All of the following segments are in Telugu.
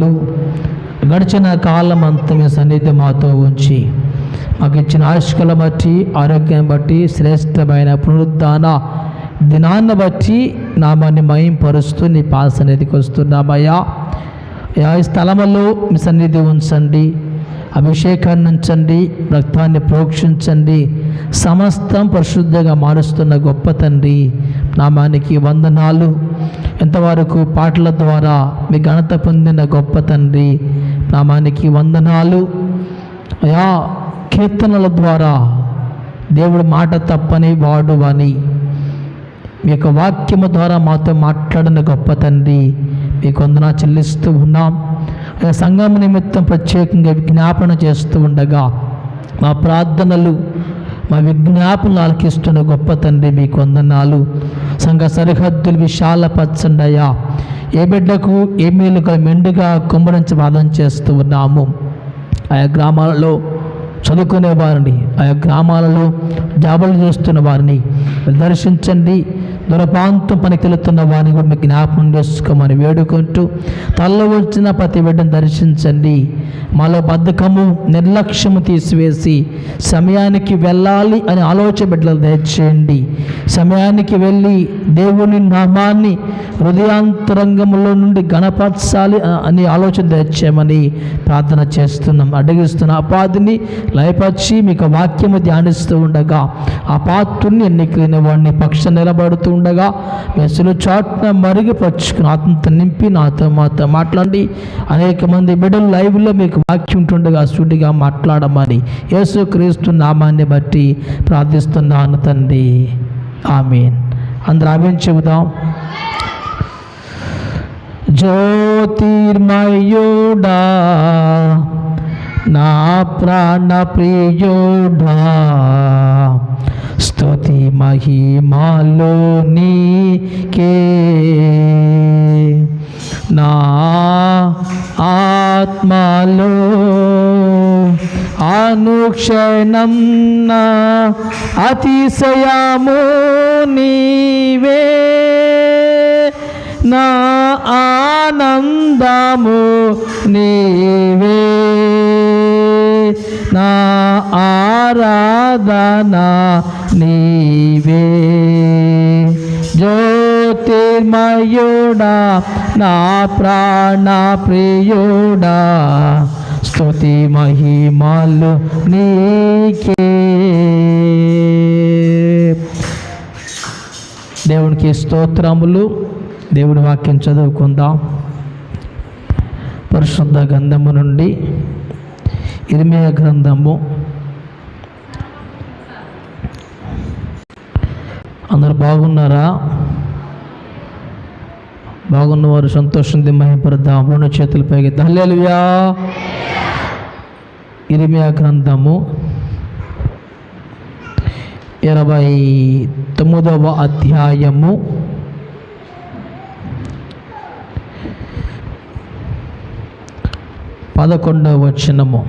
వందనాలు. గడిచిన కాలం అంతా మీ సన్నిధి మాతో ఉంచి మాకు ఇచ్చిన ఆయుష్కల బట్టి, ఆరోగ్యం బట్టి, శ్రేష్టమైన పునరుద్ధాన దినాన్ని బట్టి నామాన్ని మహింపరుస్తూ నీ పాద సన్నిధికి వస్తున్నామయ్యా. ఈ స్థలములో మీ సన్నిధి ఉంచండి, అభిషేకాన్ని ఉంచండి, రక్తాన్ని ప్రోక్షించండి. సమస్తం పరిశుద్ధంగా మారుస్తున్న గొప్ప తండ్రి నామానికి వందనాలు. ఎంతవరకు పాటల ద్వారా మీ ఘనత పొందిన గొప్ప తండ్రి నామానికి వందనాలు. అయా, కీర్తనల ద్వారా దేవుడు మాట తప్పని వాడు అని మీ యొక్క వాక్యము ద్వారా మాతో మాట్లాడిన గొప్ప తండ్రి మీకు వందనాలు చెల్లిస్తూ ఉన్నాం. సంఘం నిమిత్తం ప్రత్యేకంగా విజ్ఞాపన చేస్తూ ఉండగా మా ప్రార్థనలు, మా విజ్ఞాపనలు ఆలకిస్తున్న గొప్ప తండ్రి మీకు వందనాలు. సంఘ సరిహద్దులు విశాలపరచండి అయ్యా. ఏ బిడ్డకు ఏ మేలుగా మెండుగా కుమ్మరించి వాదన చేస్తూ ఉన్నాము. ఆయా గ్రామాలలో చదువుకునే వారిని, ఆయా గ్రామాలలో జాబులు చేస్తున్న వారిని దర్శించండి. దురపాంతం పనికెళ్తున్న వారిని కూడా మీకు జ్ఞాపకం చేసుకోమని వేడుకుంటూ, తలలో వచ్చిన ప్రతి బిడ్డను దర్శించండి. మాలో బద్ధకము, నిర్లక్ష్యము తీసివేసి సమయానికి వెళ్ళాలి అని ఆలోచన బిడ్డలు దయచేయండి. సమయానికి వెళ్ళి దేవుని నామాన్ని హృదయాంతరంగంలో నుండి గణపరచాలి అని ఆలోచన దయచేయమని ప్రార్థన చేస్తున్నాం. అడిగిస్తున్న అపాధిని లయపరిచి మీకు వాక్యము ధ్యానిస్తూ ఉండగా ఆ పాత్రుని ఎన్నికైన వాడిని పక్ష నిలబడుతూ ఉండగా మెస్సులు చాటున మరుగుపరుచుకుని ఆత్మతో నింపి నాతో మాతో మాట్లాడి అనేక మంది బిడ్డలు లైవ్లో మీకు వాక్యం ఉంటుండగా సూటిగా మాట్లాడమని యేసుక్రీస్తు నామాన్ని బట్టి ప్రార్థిస్తున్నాను తండ్రి. ఆమేన్. అందరూ ఆమేన్ చెబుదాం. జ్యోతిర్మయుడా నా ప్రాణ ప్రియుడా, స్తుతి మహిమలో నీకే. నా ఆత్మలో అనుక్షణం నా అతిశయము నీవే, నా ఆనందము నీవే, నా ఆరాధన నీవే. జ్యోతిర్మయుడా నా ప్రాణ ప్రియుడా, స్తుతి మహిమలు నీకే. దేవునికి స్తోత్రములు. దేవుడి వాక్యం చదువుకుందాం. పరిశుద్ధ గ్రంథము నుండి ఇర్మీయా గ్రంథము. అందరు బాగున్నారా? బాగున్నవారు సంతోషంగా మహిమపడదాం. రెండు చేతుల పైకి హల్లెలూయా. ఇర్మీయా గ్రంథము 29వ అధ్యాయము 11వ వచనము.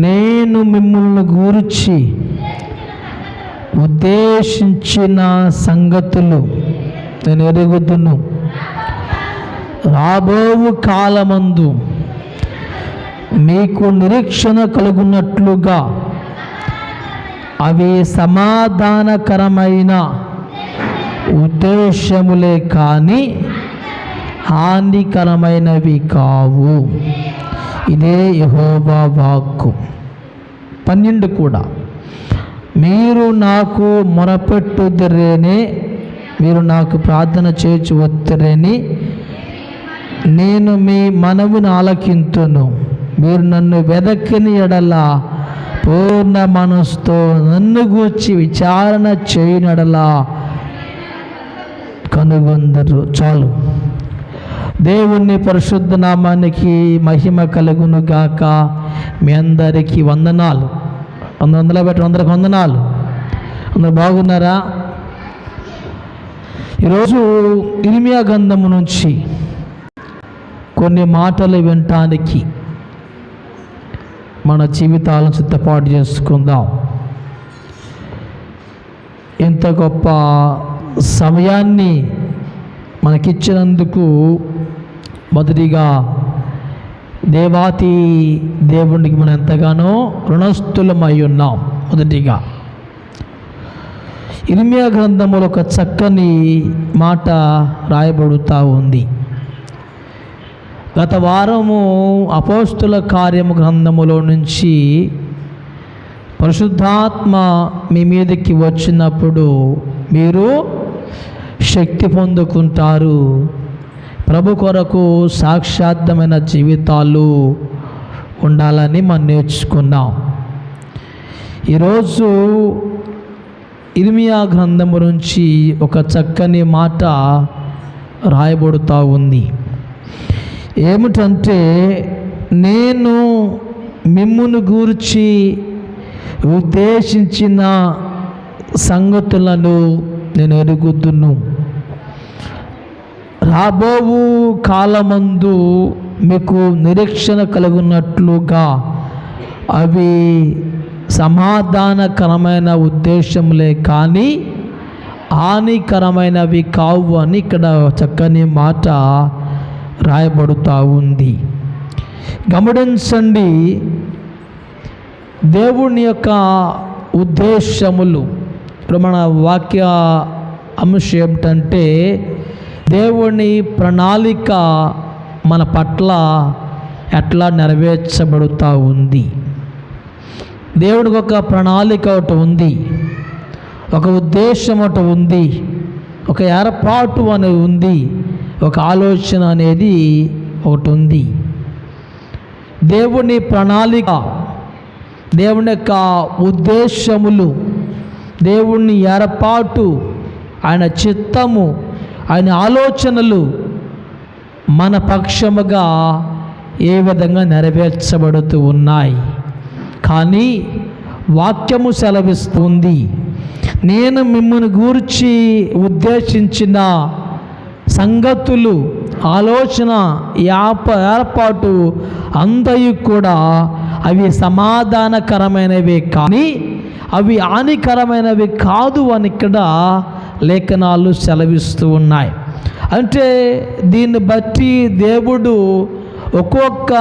నేను మిమ్మల్ని గూర్చి ఉద్దేశించిన సంగతులు నేను ఎరుగుదును. రాబోవు కాలమందు మీకు నిరీక్షణ కలుగునట్లుగా అవి సమాధానకరమైన ఉద్దేశములే కానీ హానికరమైనవి కావు. ఇదే యెహోవా వాక్కు. 12 కూడా, మీరు నాకు మొరపెట్టుదురేనే, మీరు నాకు ప్రార్థన చేసి వత్తురేని నేను మీ మనవిని ఆలకింతును. మీరు నన్ను వెదకని ఎడల పూర్ణ మనసుతో నన్ను గూర్చి విచారణ చేయనడలా కనుగొందరు. చాలు. దేవుని పరిశుద్ధ నామానికి మహిమ కలుగును గాక. మీ అందరికీ వందనాలు. వందలు పెట్టి అందరికి వందనాలు. అందరు బాగున్నారా? ఈరోజు ఇర్మీయా గ్రంథము నుంచి కొన్ని మాటలు వినటానికి మన జీవితాలను సిద్ధపాటు చేసుకుందాం. ఇంత గొప్ప సమయాన్ని మనకిచ్చినందుకు మొదటిగా దేవాతి దేవునికి మనం ఎంతగానో రుణస్థులమై ఉన్నాం. మొదటిగా ఇర్మియా గ్రంథములో ఒక చక్కని మాట రాయబడుతూ ఉంది. గత వారము అపోస్తుల కార్యము గ్రంథములో నుంచి పరిశుద్ధాత్మ మీ మీదకి వచ్చినప్పుడు మీరు శక్తి పొందుకుంటారు, ప్రభు కొరకు సాక్షాత్తమైన జీవితాలు ఉండాలని మనం నేర్చుకున్నాం. ఈరోజు ఇర్మియా గ్రంథము నుంచి ఒక చక్కని మాట రాయబడుతూ ఉంది. ఏమిటంటే, నేను మిమ్మును గూర్చి ఉద్దేశించిన సంగతులను నేను ఎరుగుదును. రాబోవు కాలమందు మీకు నిరీక్షణ కలుగునట్లుగా అవి సమాధానకరమైన ఉద్దేశములే కానీ హానికరమైనవి కావు అని ఇక్కడ చక్కని మాట రాయబడుతూ ఉంది. గమనించండి, దేవుని యొక్క ఉద్దేశములు. ఇప్పుడు మన వాక్య అంశం ఏమిటంటే, దేవుని ప్రణాళిక మన పట్ల ఎట్లా నెరవేర్చబడుతూ ఉంది. దేవుడికి ఒక ప్రణాళిక ఒకటి ఉంది, ఒక ఉద్దేశం ఒకటి ఉంది, ఒక ఏర్పాటు అనేది ఉంది, ఒక ఆలోచన అనేది ఒకటి ఉంది. దేవుని ప్రణాళిక, దేవుని యొక్క ఉద్దేశములు, దేవుని ఏర్పాటు, ఆయన చిత్తము, ఆయన ఆలోచనలు మన పక్షముగా ఏ విధంగా నెరవేర్చబడుతూ ఉన్నాయి. కానీ వాక్యము సెలవిస్తుంది, నేను మిమ్మల్ని గూర్చి ఉద్దేశించిన సంగతులు, ఆలోచన, ఏర్పాటు అందయు కూడా అవి సమాధానకరమైనవి కానీ అవి హానికరమైనవి కాదు అని ఇక్కడ లేఖనాలు సెలవిస్తూ ఉన్నాయి. అంటే దీన్ని బట్టి దేవుడు ఒక్కొక్క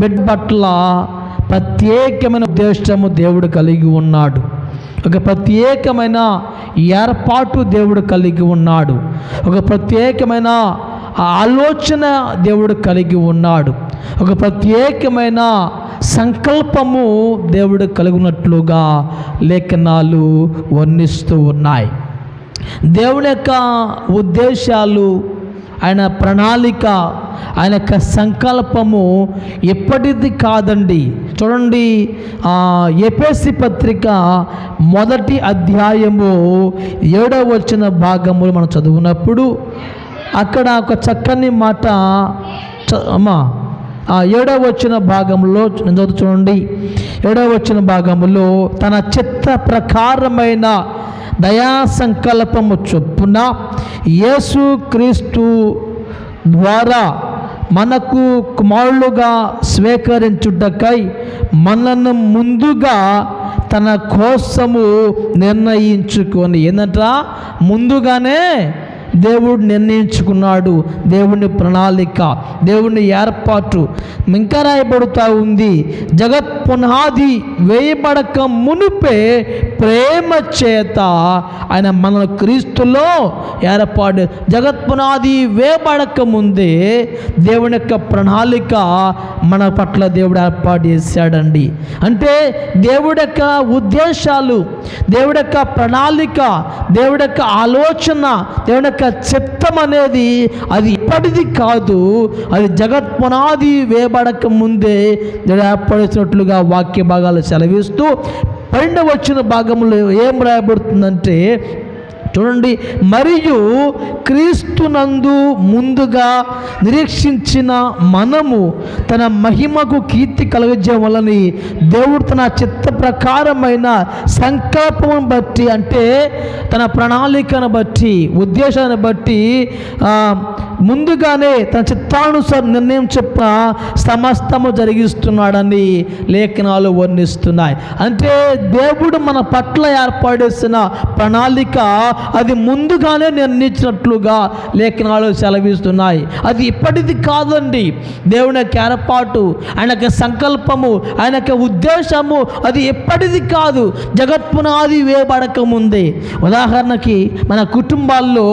బిడ్డ పట్ల ప్రత్యేకమైన ఉద్దేశము దేవుడు కలిగి ఉన్నాడు. ఒక ప్రత్యేకమైన ఏర్పాటు దేవుడు కలిగి ఉన్నాడు. ఒక ప్రత్యేకమైన ఆలోచన దేవుడు కలిగి ఉన్నాడు. ఒక ప్రత్యేకమైన సంకల్పము దేవుడు కలిగినట్లుగా లేఖనాలు వర్ణిస్తూ ఉన్నాయి. దేవుని యొక్క ఉద్దేశాలు, ఆయన ప్రణాళిక, ఆయన యొక్క సంకల్పము ఎప్పటిది కాదండి. చూడండి, ఎఫెసీ పత్రిక 1వ అధ్యాయము 7వ వచన భాగములు మనం చదువునప్పుడు అక్కడ ఒక చక్కని మాట 7వ వచన భాగంలో చూడండి. 7వ వచన భాగంలో తన చిత్త ప్రకారమైన దయా సంకల్పము చొప్పున యేసు క్రీస్తు ద్వారా మనకు కుమారులుగా స్వీకరించుటకై మనను ముందుగా తన కోసము నిర్ణయించుకొని, ఏంటంట ముందుగానే దేవుడు నిర్ణయించుకున్నాడు. దేవుని ప్రణాళిక, దేవుని ఏర్పాటు ఇంకా రాయబడుతూ ఉంది. జగత్ పునాది వేయబడక మునుపే ప్రేమ చేత ఆయన మన క్రీస్తులో ఏర్పాటు. జగత్ పునాది వేయబడక ముందే దేవుని యొక్క ప్రణాళిక మన పట్ల దేవుడు ఏర్పాటు చేశాడండి. అంటే దేవుడి యొక్క ఉద్దేశాలు, దేవుడి యొక్క ప్రణాళిక, దేవుడి యొక్క ఆలోచన, దేవుడి యొక్క చిత్తం అనేది అది ఇప్పటిది కాదు, అది జగత్ పునాది వేయబడక ముందే ఏర్పడినట్లుగా వాక్య భాగాలు సెలవిస్తూ 12వ వచన భాగంలో ఏం రాయబడుతుందంటే చూడండి, మరియు క్రీస్తునందు ముందుగా నిరీక్షించిన మనము తన మహిమకు కీర్తి కలగజేయాలని దేవుడు తన చిత్త ప్రకారమైన సంకల్పం బట్టి, అంటే తన ప్రణాళికను బట్టి, ఉద్దేశాన్ని బట్టి ముందుగానే తన చిత్తానుసార నిర్ణయం చొప్పున సమస్తము జరిగిస్తున్నాడని లేఖనాలు వర్ణిస్తున్నాయి. అంటే దేవుడు మన పట్ల ఏర్పడేసిన ప్రణాళిక అది ముందుగానే నిర్ణయించినట్లుగా లేఖనాలు సెలవిస్తున్నాయి. అది ఇప్పటిది కాదండి. దేవుని యొక్క ఏర్పాటు, ఆయన యొక్క సంకల్పము, ఆయన యొక్క ఉద్దేశము అది ఎప్పటిది కాదు, జగత్పునాది వేయబడక ముందే. ఉదాహరణకి మన కుటుంబాల్లో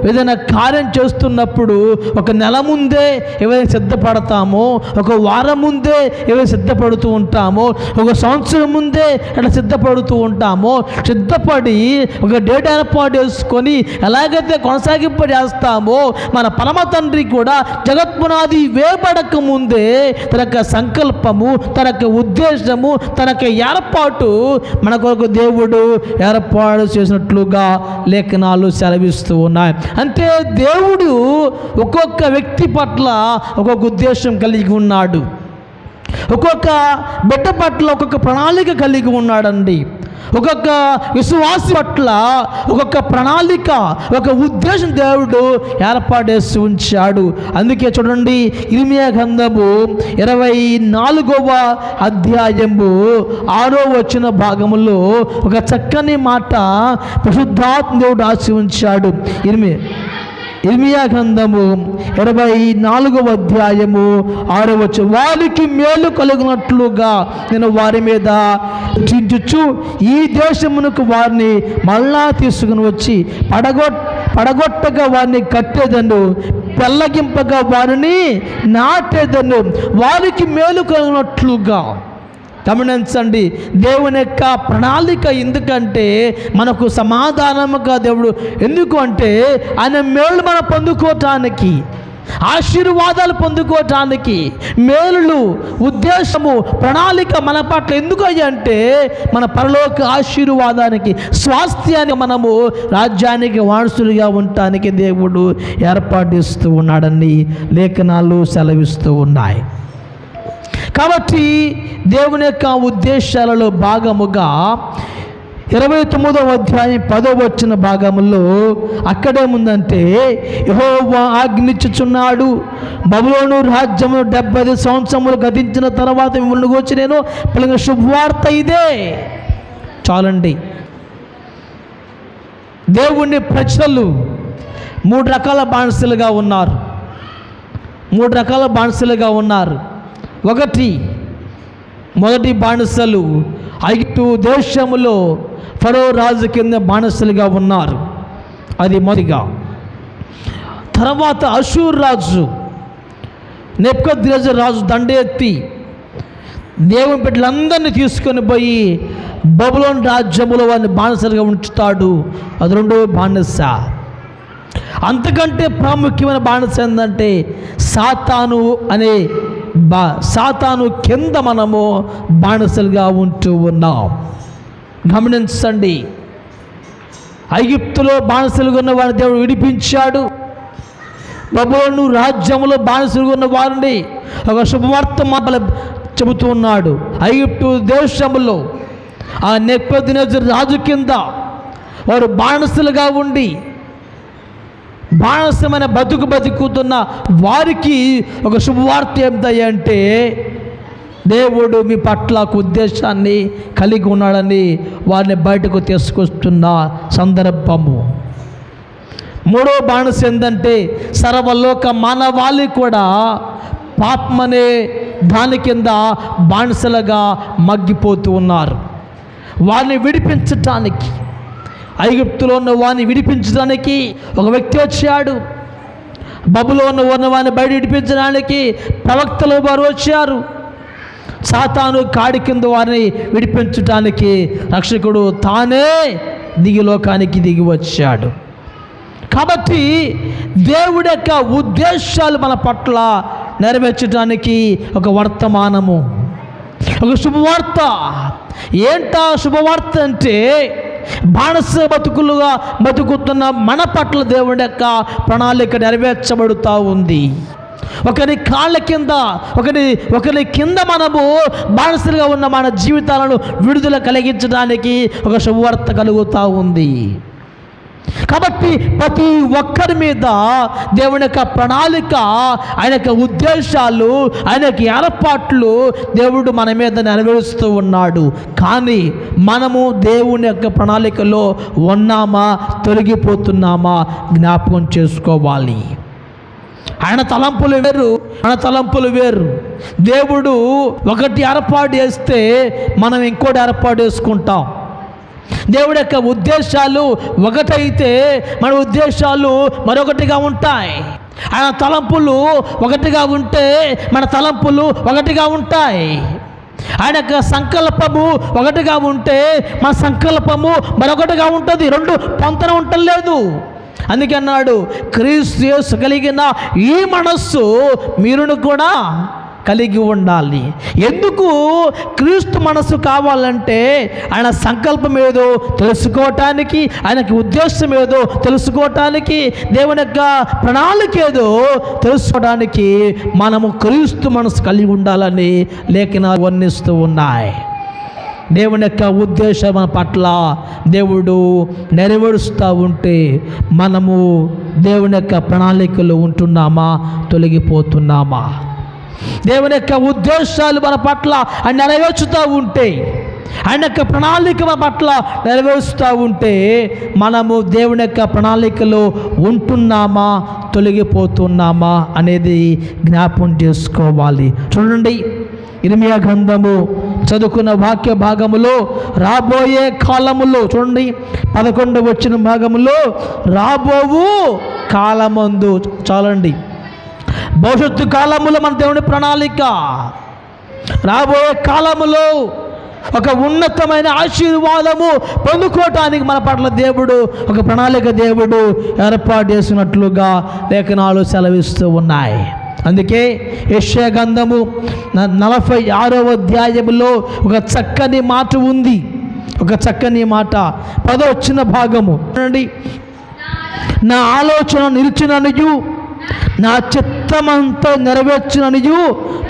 ఏదైనా కార్యం చేస్తున్నప్పుడు ఒక నెల ముందే ఏవైనా సిద్ధపడతామో, ఒక వారం ముందే ఏవైనా సిద్ధపడుతూ ఉంటామో, ఒక సంవత్సరం ముందే అట్లా సిద్ధపడుతూ ఉంటామో, సిద్ధపడి ఒక డేట్ ఏర్పాటు చేసుకొని ఎలాగైతే కొనసాగింపు చేస్తామో, మన పరమ తండ్రి కూడా జగత్పునాది వేయబడక ముందే తన యొక్క సంకల్పము, తన యొక్క ఉద్దేశము, తన యొక్క ఏర్పాటు మన కొరకు దేవుడు ఏర్పాటు చేసినట్లుగా లేఖనాలు సెలవిస్తూ ఉన్నాయి. అంటే దేవుడు ఒక్కొక్క వ్యక్తి పట్ల ఒక్కొక్క ఉద్దేశం కలిగి ఉన్నాడు. ఒక్కొక్క బిడ్డ పట్ల ఒక్కొక్క ప్రణాళిక కలిగి ఉన్నాడండి. ఒక్కొక్క విశ్వాసి పట్ల ఒక్కొక్క ప్రణాళిక, ఒక ఉద్దేశం దేవుడు ఏర్పాటేసి ఉంచాడు. అందుకే చూడండి, ఇర్మియా గ్రంథము 24వ అధ్యాయము 6వ వచన భాగములో ఒక చక్కని మాట పరిశుద్ధాత్మ దేవుడు రాసి ఉంచాడు. ఇర్మియా గ్రంథము 24వ అధ్యాయము 6వ వచనం, వారికి మేలు కలుగునట్లుగా నేను వారి మీద చించుచు ఈ దేశమునకు వారిని మళ్ళా తీసుకుని వచ్చి పడగొట్టగా వారిని కట్టేదను, పెళ్ళగింపగా వారిని నాటేదను, వారికి మేలు కలిగినట్లుగా. గమనించండి, దేవుని యొక్క ప్రణాళిక ఎందుకంటే మనకు సమాధానముగా దేవుడు, ఎందుకు అంటే ఆయన మేలు మనం పొందుకోవటానికి, ఆశీర్వాదాలు పొందుకోవటానికి, మేలులు, ఉద్దేశము, ప్రణాళిక మన పట్ల ఎందుకు అంటే మన పరలోక ఆశీర్వాదానికి, స్వాస్థ్యానికి, మనము రాజ్యానికి వారసులుగా ఉండటానికి దేవుడు ఏర్పాటిస్తూ ఉన్నాడని లేఖనాలు సెలవిస్తూ ఉన్నాయి. కాబట్టి దేవుని యొక్క ఉద్దేశాలలో భాగముగా 29వ అధ్యాయం 10వ వచన భాగములో అక్కడేముందంటే, యెహోవా ఆజ్ఞించుచున్నాడు, బబులోను రాజ్యము 70 సంవత్సరములు గతించిన తర్వాత మిమ్మల్ని గూర్చి నేను పలికిన శుభవార్త ఇదే. చాలండి. దేవుని ప్రజలు 3 రకాల బానిసలుగా ఉన్నారు. 3 రకాల బానిసలుగా ఉన్నారు. మొదటి బానిసలు ఐగుప్తు దేశములో ఫరో రాజు కింద బానిసలుగా ఉన్నారు. అది మొదటిగా. తర్వాత అషూర్ రాజు, నెబుకద్నెజర్ రాజు దండెత్తి దేవుని బిడ్డలందరినీ తీసుకొని పోయి బబులోను రాజ్యములో వారిని బానిసలుగా ఉంచుతాడు. అది 2వ బానిస. అంతకంటే ప్రాముఖ్యమైన బానిస ఏంటంటే సాతాను అనే సాతాను కింద మనము బానిసలుగా ఉంటూ ఉన్నాం. గమనించండి, ఐగుప్తులో బానిసలుగా ఉన్న వారిని దేవుడు విడిపించాడు. బబులోను రాజ్యములో బానిసలుగా ఉన్న వారిని ఒక శుభవార్త చెబుతూ ఉన్నాడు. ఐగుప్తు దేశములో ఆ నెబుకద్నెజర్ రాజు కింద వారు బానిసలుగా ఉండి బానిసమైన బతుకుతున్న వారికి ఒక శుభవార్త ఏమిటంటే దేవుడు మీ పట్ల ఉద్దేశాన్ని కలిగి ఉన్నాడని వారిని బయటకు తీసుకొస్తున్న సందర్భము. 3వ బానిస ఏంటంటే సర్వలోక మానవాళి కూడా పాపమనే దాని కింద బానిసలుగా మగ్గిపోతూ ఉన్నారు. వారిని విడిపించటానికి, ఐగుప్తులో ఉన్న వారిని విడిపించడానికి ఒక వ్యక్తి వచ్చాడు. బబులో ఉన్న వారిని బయట విడిపించడానికి ప్రవక్తలు వారు వచ్చారు. సాతాను కాడి కింద వారిని విడిపించడానికి రక్షకుడు తానే లోకానికి దిగి వచ్చాడు. కాబట్టి దేవుడి యొక్క ఉద్దేశాలు మన పట్ల నెరవేర్చడానికి ఒక వర్తమానము, ఒక శుభవార్త. ఏంటా శుభవార్త అంటే బానిస బతుకుతున్న మన పట్ల దేవుడి యొక్క ప్రణాళిక నెరవేర్చబడుతూ ఉంది. ఒకరి కాళ్ళ కింద ఒకరి కింద మనము బానిసలుగా ఉన్న మన జీవితాలను విడుదల కలిగించడానికి ఒక శుభవార్త కలుగుతూ ఉంది. కాబట్టి ప్రతి ఒక్కరి మీద దేవుని యొక్క ప్రణాళిక, ఆయన యొక్క ఉద్దేశాలు, ఆయన యొక్క ఏర్పాట్లు దేవుడు మన మీద నెరవేరుస్తూ ఉన్నాడు. కానీ మనము దేవుని యొక్క ప్రణాళికలో ఉన్నామా, తొలగిపోతున్నామా జ్ఞాపకం చేసుకోవాలి. ఆయన తలంపులు వేరు, మన తలంపులు వేరు. దేవుడు ఒకటి ఏర్పాటు చేస్తే మనం ఇంకోటి ఏర్పాటు చేసుకుంటాం. దేవుడి యొక్క ఉద్దేశాలు ఒకటైతే మన ఉద్దేశాలు మరొకటిగా ఉంటాయి. ఆయన తలంపులు ఒకటిగా ఉంటే మన తలంపులు ఒకటిగా ఉంటాయి. ఆయన యొక్క సంకల్పము ఒకటిగా ఉంటే మన సంకల్పము మరొకటిగా ఉంటుంది. రెండు పొంతన ఉండలేదు. అందుకే అన్నాడు, క్రీస్తు యేసు కలిగిన ఈ మనస్సు మీరును కూడా కలిగి ఉండాలి. ఎందుకు క్రీస్తు మనసు కావాలంటే ఆయన సంకల్పం ఏదో తెలుసుకోవటానికి, ఆయనకి ఉద్దేశం ఏదో తెలుసుకోవటానికి, దేవుని యొక్క ప్రణాళిక ఏదో తెలుసుకోవడానికి మనము క్రీస్తు మనసు కలిగి ఉండాలని లేఖనాలు వర్ణిస్తూ ఉన్నాయి. దేవుని యొక్క ఉద్దేశం మన పట్ల దేవుడు నెరవేరుస్తూ ఉంటే మనము దేవుని యొక్క ప్రణాళికలో ఉంటున్నామా, తొలగిపోతున్నామా? దేవుని యొక్క ఉద్దేశాలు మన పట్ల ఆయన నెరవేర్చుతూ ఉంటే, ఆయన యొక్క ప్రణాళిక మన పట్ల నెరవేరుస్తూ ఉంటే మనము దేవుని యొక్క ప్రణాళికలో ఉంటున్నామా, తొలగిపోతున్నామా అనేది జ్ఞాపకం చేసుకోవాలి. చూడండి, ఇర్మియా గ్రంథము చదువుకున్న వాక్య భాగములో రాబోయే కాలములో చూడండి 11వ వచన భాగములో రాబోవు కాలమందు, చాలండి, భవిష్యత్తు కాలములో మన దేవుని ప్రణాళిక, రాబోయే కాలములో ఒక ఉన్నతమైన ఆశీర్వాదము పొందుకోవటానికి మన పట్ల దేవుడు ఒక ప్రణాళిక దేవుడు ఏర్పాటు చేసినట్లుగా లేఖనాలు సెలవిస్తూ ఉన్నాయి. అందుకే యెషయా గ్రంథము 46వ అధ్యాయములో ఒక చక్కని మాట ఉంది. ఒక చక్కని మాట 10వ వచన భాగము చూడండి. నా ఆలోచన నిలిచిననియు నా చిత్తమంతా నెరవేర్చిననియు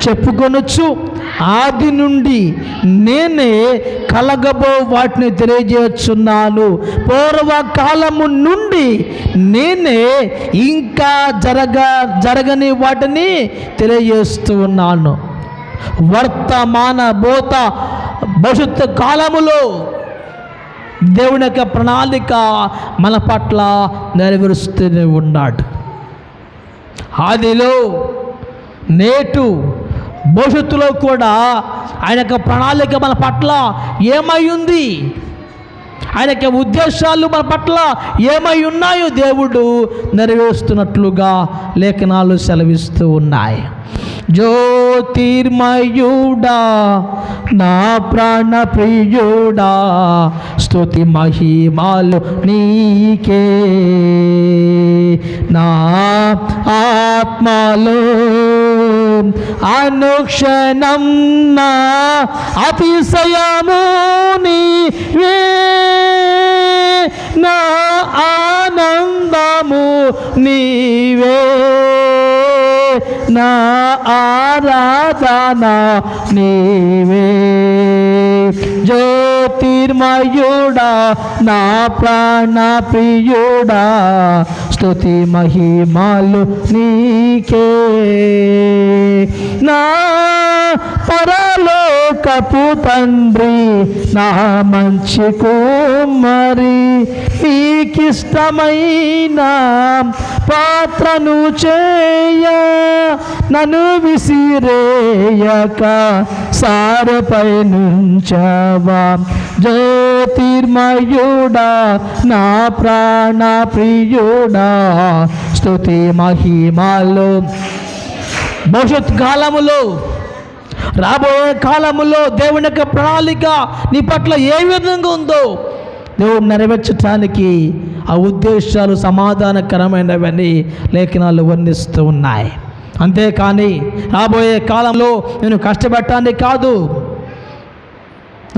చెప్పుకొనొచ్చు, ఆది నుండి నేనే కలగబో వాటిని తెలియజేస్తున్నాను, పూర్వకాలము నుండి నేనే ఇంకా జరగని వాటిని తెలియజేస్తూ ఉన్నాను. వర్తమాన భూత భవిష్యత్తు కాలములో దేవుని యొక్క ప్రణాళిక మన పట్ల నెరవేరుస్తూనే ఉన్నాడు. ఆదిలో, నేటు, భవిష్యత్తులో కూడా ఆయన యొక్క ప్రణాళిక మన పట్ల ఏమై ఉంది, ఆయన యొక్క ఉద్దేశాలు మన పట్ల ఏమై ఉన్నాయో దేవుడు నెరవేరుస్తున్నట్లుగా లేఖనాలు సెలవిస్తూ ఉన్నాయి. జ్యోతిర్మయుడా నా ప్రాణ ప్రియుడా స్తుతి మహిమలు నీకే, నా ఆత్మలో అనుక్షణం నా అతిశయము నీవే, నా ఆనందము నీవే, నా ఆరాధన నీవే. జ్యోతిర్మయుడా నా ప్రాణ ప్రియుడా స్తుతి మహిమలు నీకే, నా పరలోకపు తండ్రి నా మంచి కుమారి, నీకిష్టమైన పాత్రను చేయ నన్ను విసిరేయక సారపై నుంచవా. జ్యోతిర్మయుడా నా ప్రాణ ప్రియుడా స్తుతి మహిమలు. భవిష్యత్ కాలములో, రాబోయే కాలములో దేవుని యొక్క ప్రణాళిక నీ పట్ల ఏ విధంగా ఉందో దేవుడు నెరవేర్చడానికి ఆ ఉద్దేశాలు సమాధానకరమైనవని లేఖనాలు వర్ణిస్తూ ఉన్నాయి. అంతేకాని రాబోయే కాలంలో నేను కష్టపెట్టడానికి కాదు,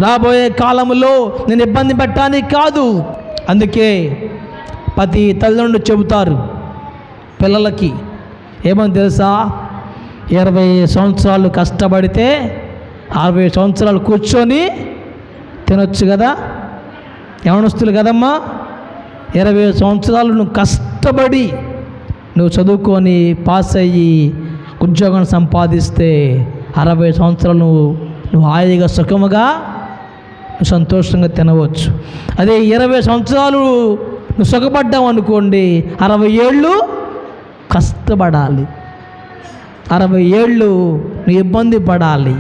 రాబోయే కాలంలో నేను ఇబ్బంది పెట్టడానికి కాదు. అందుకే ప్రతి తల్లిదండ్రులు చెబుతారు పిల్లలకి, ఏమని తెలుసా, 20 సంవత్సరాలు కష్టపడితే 60 సంవత్సరాలు కూర్చొని తినొచ్చు కదా, యవనస్తులు కదమ్మా, 20 సంవత్సరాలు నువ్వు కష్టపడి నువ్వు చదువుకొని పాస్ అయ్యి ఉద్యోగం సంపాదిస్తే 60 సంవత్సరాలు నువ్వు హాయిగా సుఖముగా సంతోషంగా తినవచ్చు. అదే 20 సంవత్సరాలు నువ్వు సుఖపడ్డావు అనుకోండి, 60 ఏళ్ళు కష్టపడాలి, 60 ఏళ్ళు నువ్వు ఇబ్బంది పడాలి,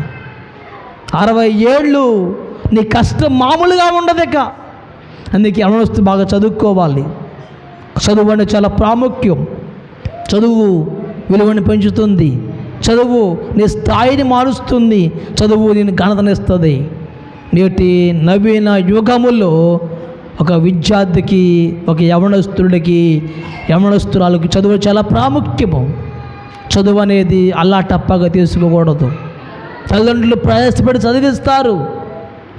60 ఏళ్ళు నీ కష్టం మామూలుగా ఉండదు. ఇక అందుకే అనవస్తు బాగా చదువుకోవాలి. చదువు అంటే చాలా ప్రాముఖ్యం. చదువు విలువని పెంచుతుంది, చదువు నీ స్థాయిని మారుస్తుంది, చదువు నేను ఘనతనిస్తుంది. నేటి నవీన యుగములో ఒక విద్యార్థికి, ఒక యవనస్తురాలకి చదువు చాలా ప్రాముఖ్యము. చదువు అనేది అల్లాటప్పగా తీసుకోకూడదు. తల్లిదండ్రులు ప్రయాసపడి చదివిస్తారు.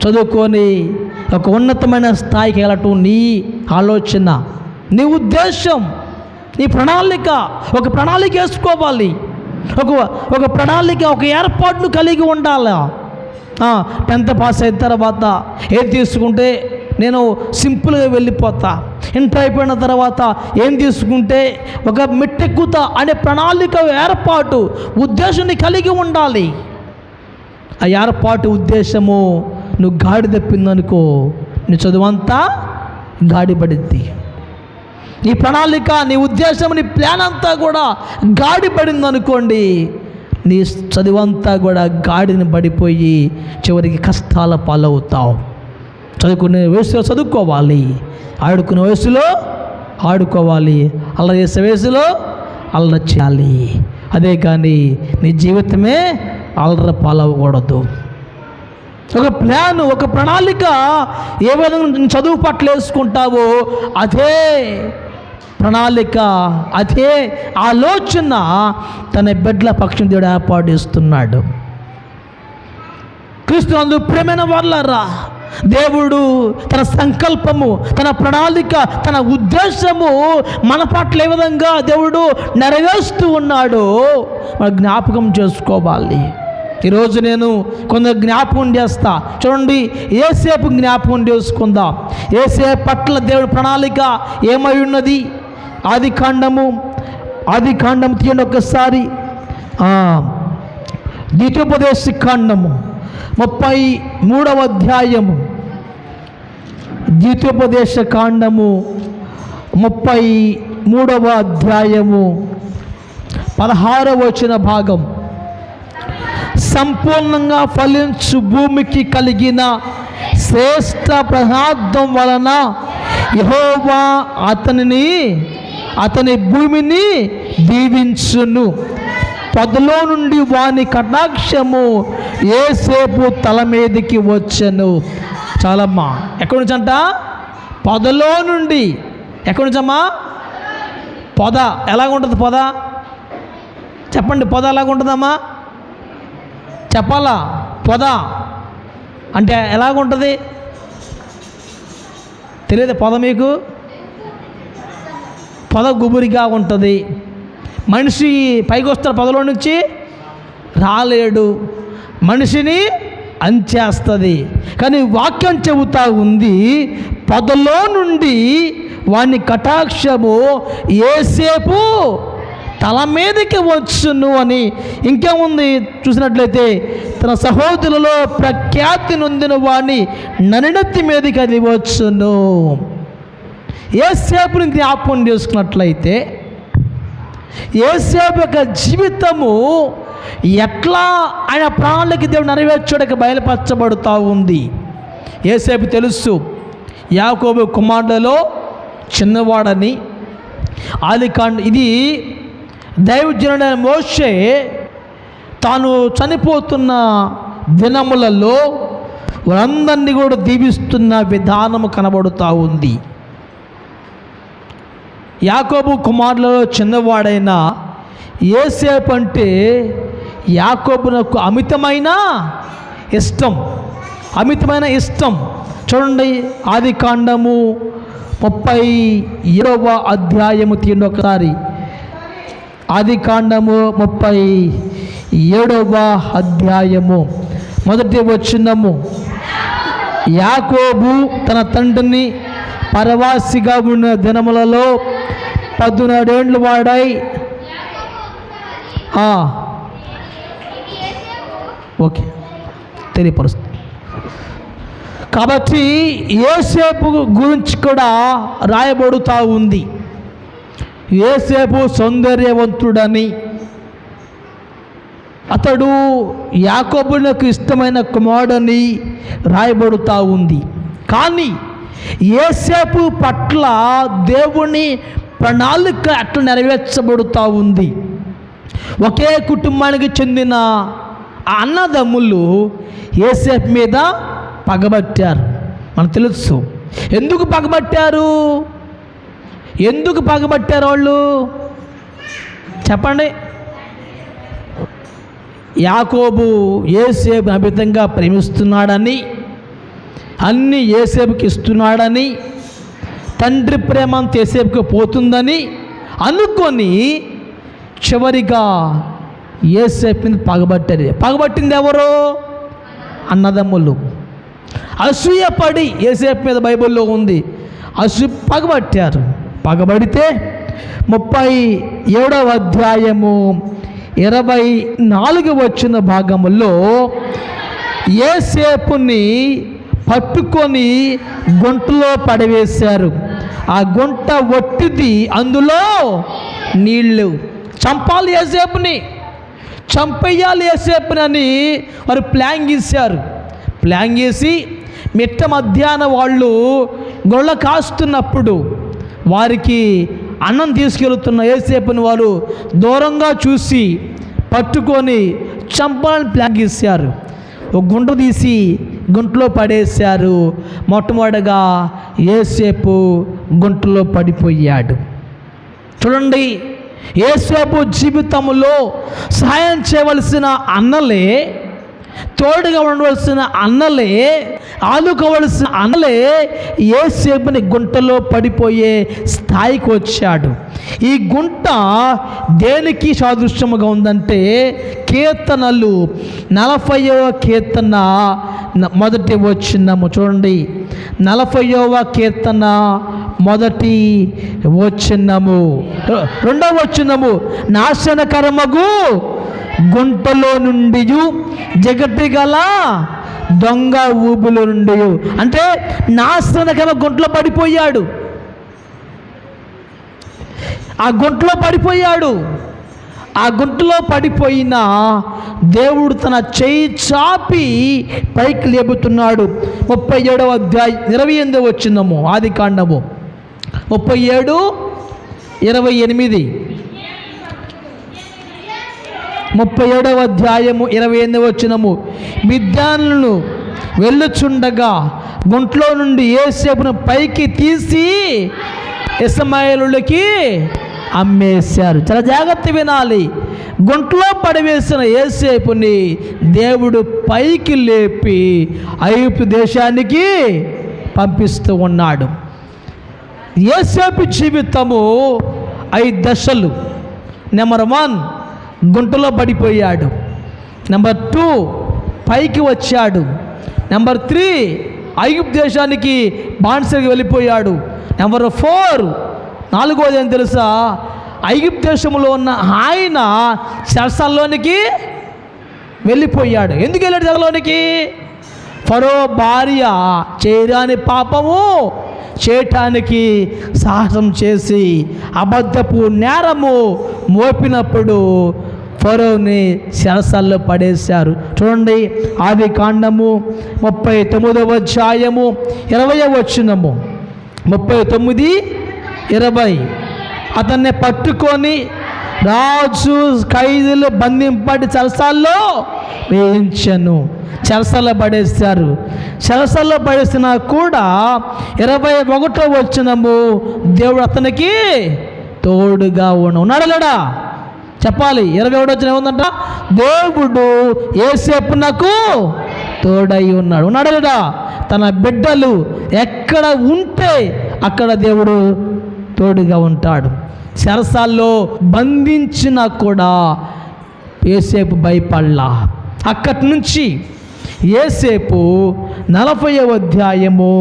చదువుకొని ఒక ఉన్నతమైన స్థాయికి వెళ్ళటం నీ ఆలోచన, నీ ఉద్దేశం, నీ ప్రణాళిక. ఒక ప్రణాళిక వేసుకోవాలి, ఒక ప్రణాళిక, ఒక ఏర్పాటును కలిగి ఉండాలి. 10th పాస్ అయిన తర్వాత ఏం తీసుకుంటే నేను సింపుల్గా వెళ్ళిపోతా, ఇంటర్ అయిపోయిన తర్వాత ఏం తీసుకుంటే ఒక మెట్టెక్కుతా అనే ప్రణాళిక, ఏర్పాటు, ఉద్దేశాన్ని కలిగి ఉండాలి. ఆ ఏర్పాటు ఉద్దేశము నువ్వు గాడి తప్పిందనుకో, నీ చదువంతా గాడిపడిద్ది. నీ ప్రణాళిక, నీ ఉద్దేశం, నీ ప్లాన్ అంతా కూడా గాడిపడింది అనుకోండి, నీ చదువంతా కూడా గాడిని పడిపోయి చివరికి కష్టాల పాలవుతావు. చదువుకునే వయసులో చదువుకోవాలి, ఆడుకునే వయసులో ఆడుకోవాలి, అల్లరి చేసే వయసులో అల్లరి చేయాలి. అదే కానీ నీ జీవితమే అల్లరి పాలవకూడదు. ఒక ప్లాను, ఒక ప్రణాళిక ఏ విధంగా చదువు పట్ల వేసుకుంటావో అదే ప్రణాళిక, అదే ఆలోచన తన బిడ్డల పక్షం దేవుడు ఏర్పాటు చేస్తున్నాడు. క్రీస్తునందు ప్రియమైన వాళ్ళారా, దేవుడు తన సంకల్పము, తన ప్రణాళిక, తన ఉద్దేశము మన పట్ల ఏ విధంగా దేవుడు నెరవేరుస్తూ ఉన్నాడో మనం జ్ఞాపకం చేసుకోవాలి. ఈరోజు నేను కొందరు జ్ఞాపకం చేస్తా. చూడండి, యేసేపు జ్ఞాపకం చేసుకుందాం. యేసేపు పట్ల దేవుడి ప్రణాళిక ఏమై ఉన్నది? ఆది కాండము తీయండి ఒక్కసారి. ద్వితీయోపదేశ కాండము 33వ అధ్యాయము. ద్వితీయోపదేశ కాండము 33వ అధ్యాయము 16వ వచన భాగం. సంపూర్ణంగా ఫలించు భూమికి కలిగిన శ్రేష్ఠ ప్రసాదం వలన యెహోవా అతని భూమిని దీవించును. పొదలో నుండి వాని కటాక్షము యేసేపు తల మీదకి వచ్చెను. చాలమ్మా, ఎక్కడి నుంచి అంట? పొదలో నుండి. ఎక్కడి నుంచమ్మా? పొద ఎలాగుంటుంది? పొద చెప్పండి, పొద ఎలాగుంటుందమ్మా? చెప్పాలా? పొద అంటే ఎలాగుంటుంది? తెలియదు పొద మీకు? పొద గుబురిగా ఉంటుంది. మనిషి పైకి వస్తాడు, పొదలో నుంచి రాలేడు, మనిషిని అంచేస్తుంది. కానీ వాక్యం చెబుతా ఉంది, పొదలో నుండి వాని కటాక్షము యేసేపు తల మీదకి వచ్చును అని. ఇంకేముంది చూసినట్లయితే, తన సహోదరులలో ప్రఖ్యాతి నొందిన వాణి నన్నెత్తి మీదకి అది వచ్చును. యేసేపుని జ్ఞాపకం చేసుకున్నట్లయితే, యేసేపు యొక్క జీవితము ఎట్లా ఆయన ప్రాణాలకి దేవుడు నెరవేర్చడానికి బయలుపరచబడుతూ ఉంది. యేసేపు తెలుసు, యాకోబు కుమారులలో చిన్నవాడని. ఇది దైవజనుడైన మోషే తాను చనిపోతున్న దినములలో వారందరినీ కూడా దీవిస్తున్న విధానము కనబడుతూ ఉంది. యాకోబు కుమారులలో చిన్నవాడైన యేసేపు అంటే యాకోబునకు అమితమైన ఇష్టం. చూడండి, ఆది కాండము 37వ అధ్యాయము తీయండి ఒకసారి. ఆది కాండము 37వ అధ్యాయము 1వ వచనము. యాకోబు తన తండ్రిని పరవాసిగా ఉన్న దినములలో 14 ఏండ్లు వాడై ఓకే తెలియపరుస్తుంది. కాబట్టి యోసేపు గురించి కూడా రాయబడుతూ ఉంది. యోసేపు సౌందర్యవంతుడని, అతడు యాకోబునకు ఇష్టమైన కుమారుడని రాయబడుతూ ఉంది. కానీ యోసేపు పట్ల దేవుని ప్రణాళిక అట్లా నెరవేర్చబడుతూ ఉంది. ఒకే కుటుంబానికి చెందిన ఆ అన్నదమ్ములు యోసేపు మీద పగబట్టారు. మనకు తెలుసు ఎందుకు పగబట్టారు. వాళ్ళు చెప్పండి. యాకోబు యోసేపు అమితంగా ప్రేమిస్తున్నాడని, అన్నీ యోసేపుకి ఇస్తున్నాడని, తండ్రి ప్రేమ యోసేపుకి పోతుందని అనుకొని చివరిగా యోసేపుని పగబట్టారు. పగబట్టింది ఎవరు? అన్నదమ్ములు. అసూయపడి యోసేపు మీద బైబిల్లో ఉంది, పగబట్టారు. పగబడితే 37వ అధ్యాయము 24 వచ్చిన భాగములో యోసేపుని పట్టుకొని గుంటలో పడవేశారు. ఆ గుంట ఒట్టిది, అందులో నీళ్ళు. చంపాలి యోసేపుని, చంపేయాలి యోసేపుని అని వారు ప్లాన్ చేశారు. ప్లాన్ చేసి మిట్ట మధ్యాహ్నం వాళ్ళు గొళ్ళ కాస్తున్నప్పుడు వారికి అన్నం తీసుకెళ్తున్న యోసేపుని వారు దూరంగా చూసి పట్టుకొని చంపాలని ప్లాన్ చేశారు. ఒక గుంట తీసి గుంటలో పడేశారు. మొట్టమొదటిగా యోసేపు గుంటలో పడిపోయాడు. చూడండి, యోసేపు జీవితంలో సహాయం చేయవలసిన అన్నలే, తోడుగా ఉండవలసిన అన్నలే, ఆదుకోవలసిన అన్నలే యోసేపుని గుంటలో పడిపోయే స్థాయికి వచ్చాడు. ఈ గుంట దేనికి సాదృశ్యముగా ఉందంటే, కీర్తనలు 40వ కీర్తన మొదటి వచనము చూడండి. 40వ కీర్తన మొదటి వచనము, 2వ వచనము, నాశనకరమగు గుంటలో నుండి జగతి గల దొంగ ఊబుల నుండి, అంటే నాశనకర గుంటలో పడిపోయాడు. ఆ గుంటలో పడిపోయాడు. ఆ గుంటలో పడిపోయిన దేవుడు తన చేయి చాపి పైకి లేపుతున్నాడు. 37వ అధ్యాయం 28వ వచనము, ఆది కాండము 37:28. 37వ అధ్యాయము 28వ వచనము, మిద్యానులను వెళ్ళుచుండగా గుంట్లో నుండి యోసేపును పైకి తీసి ఇశ్మాయేలులకి అమ్మేశారు. చాలా జాగ్రత్త వినాలి. గుంట్లో పడివేసిన యోసేపుని దేవుడు పైకి లేపి ఐగుప్తు దేశానికి పంపిస్తూ ఉన్నాడు. యోసేపు జీవితము 5 దశలు. నెంబర్ 1, గుంటలో పడిపోయాడు. నెంబర్ 2, పైకి వచ్చాడు. నెంబర్ 3, ఐగుప్తు దేశానికి బానిసగా వెళ్ళిపోయాడు. నెంబర్ 4, 4వది ఏం తెలుసా, ఐగుప్తు దేశంలో ఉన్న ఆయన చెరసాల్లోనికి వెళ్ళిపోయాడు. ఎందుకు వెళ్ళాడు చెరలోనికి? ఫరో భార్య చేయరాని పాపము చేయటానికి సాహసం చేసి అబద్ధపు నేరము మోపినప్పుడు ఫరోని చెరసాల్లో పడేశారు. చూడండి, ఆది కాండము 39వ అధ్యాయము 20వ వచనము, 39:20. అతన్ని పట్టుకొని రాజు ఖైదీలు బంధింపడి చెరసాల్లో వేయించను. చెరసాల్లో పడేశారు. చెరసాల్లో పడేసినా కూడా 21వ వచనము, దేవుడు అతనికి తోడుగా ఉన్నాడు లేడా చెప్పాలి. 21వ వచనం ఏముందంట, దేవుడు యోసేపునకు తోడై ఉన్నాడు లేడా. తన బిడ్డలు ఎక్కడ ఉంటే అక్కడ దేవుడు తోడుగా ఉంటాడు. చెరసాల్లో బంధించినా కూడా యోసేపు భయపడలా. అక్కడి నుంచి యోసేపు 40వ అధ్యాయము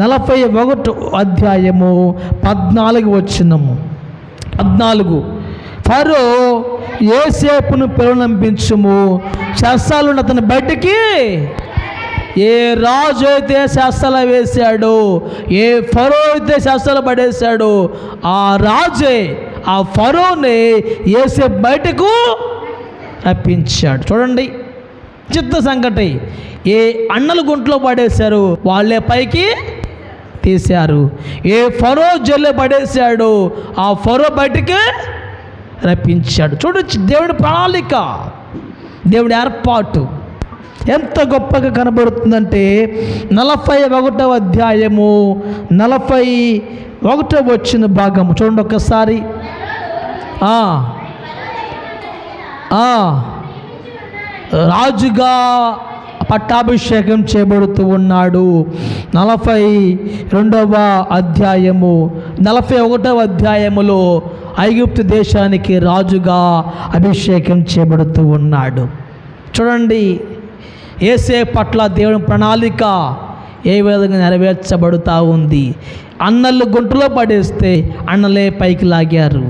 41 అధ్యాయము 14 వచనము. 14 ఫరో యోసేపును పిలువనంపించుము, శస్త్రాలను అతని బయటికి. ఏ రాజు అయితే శస్త్రాలు వేశాడో, ఏ ఫరో అయితే శస్త్రాలు పడేశాడో, ఆ రాజే ఆ ఫరోని యోసేపు బయటకు రప్పించాడు. చూడండి చిత్త సంగతి. ఏ అన్నలు గుంట్లో పడేశారు వాళ్ళే పైకి తీశారు. ఏ ఫరో జైల్లో పడేశాడు ఆ ఫరో బయటికి రప్పించాడు. చూడొచ్చు దేవుడి ప్రణాళిక, దేవుడి ఏర్పాటు ఎంత గొప్పగా కనబడుతుందంటే 41వ అధ్యాయము 41వ వచ్చిన భాగము చూడండి ఒక్కసారి. రాజుగా పట్టాభిషేకం చేయబడుతూ ఉన్నాడు. 42వ అధ్యాయము 41వ అధ్యాయములో ఐగుప్తు దేశానికి రాజుగా అభిషేకం చేయబడుతూ ఉన్నాడు. చూడండి యోసేపు పట్ల దేవుని ప్రణాళిక ఏ విధంగా నెరవేర్చబడుతూ ఉంది. అన్నలు గుంటలో పడేస్తే అన్నలే పైకి లాగారు.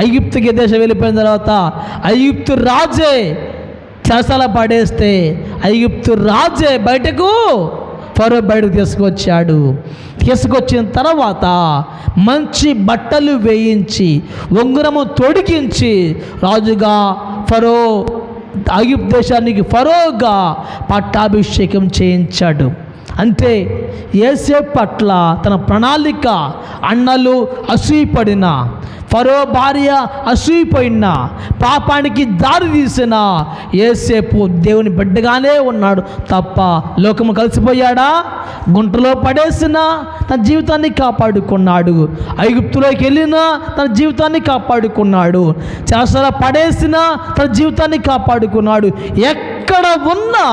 ఐగుప్తుకి దేశం వెళ్ళిపోయిన తర్వాత ఐగుప్తు రాజే చెరసాల పడేస్తే ఐగుప్తు రాజే బయటకు ఫరో బయటకు తీసుకొచ్చాడు. తీసుకొచ్చిన తర్వాత మంచి బట్టలు వేయించి ఉంగరము తొడిగించి రాజుగా ఫరో ఐగుప్తు దేశానికి ఫరోగా పట్టాభిషేకం చేయించాడు. అంటే యోసేపు పట్ల తన ప్రణాళిక, అన్నలు అసూయపడిన, ఫరో భార్య అసూయపోయిన, పాపానికి దారి తీసిన యోసేపు దేవుని బిడ్డగానే ఉన్నాడు తప్ప లోకము కలిసిపోయాడా? గుంటలో పడేసిన తన జీవితాన్ని కాపాడుకున్నాడు. ఐగుప్తులోకి వెళ్ళినా తన జీవితాన్ని కాపాడుకున్నాడు. చెరసాల పడేసిన తన జీవితాన్ని కాపాడుకున్నాడు. ఎక్కడ ఉన్నా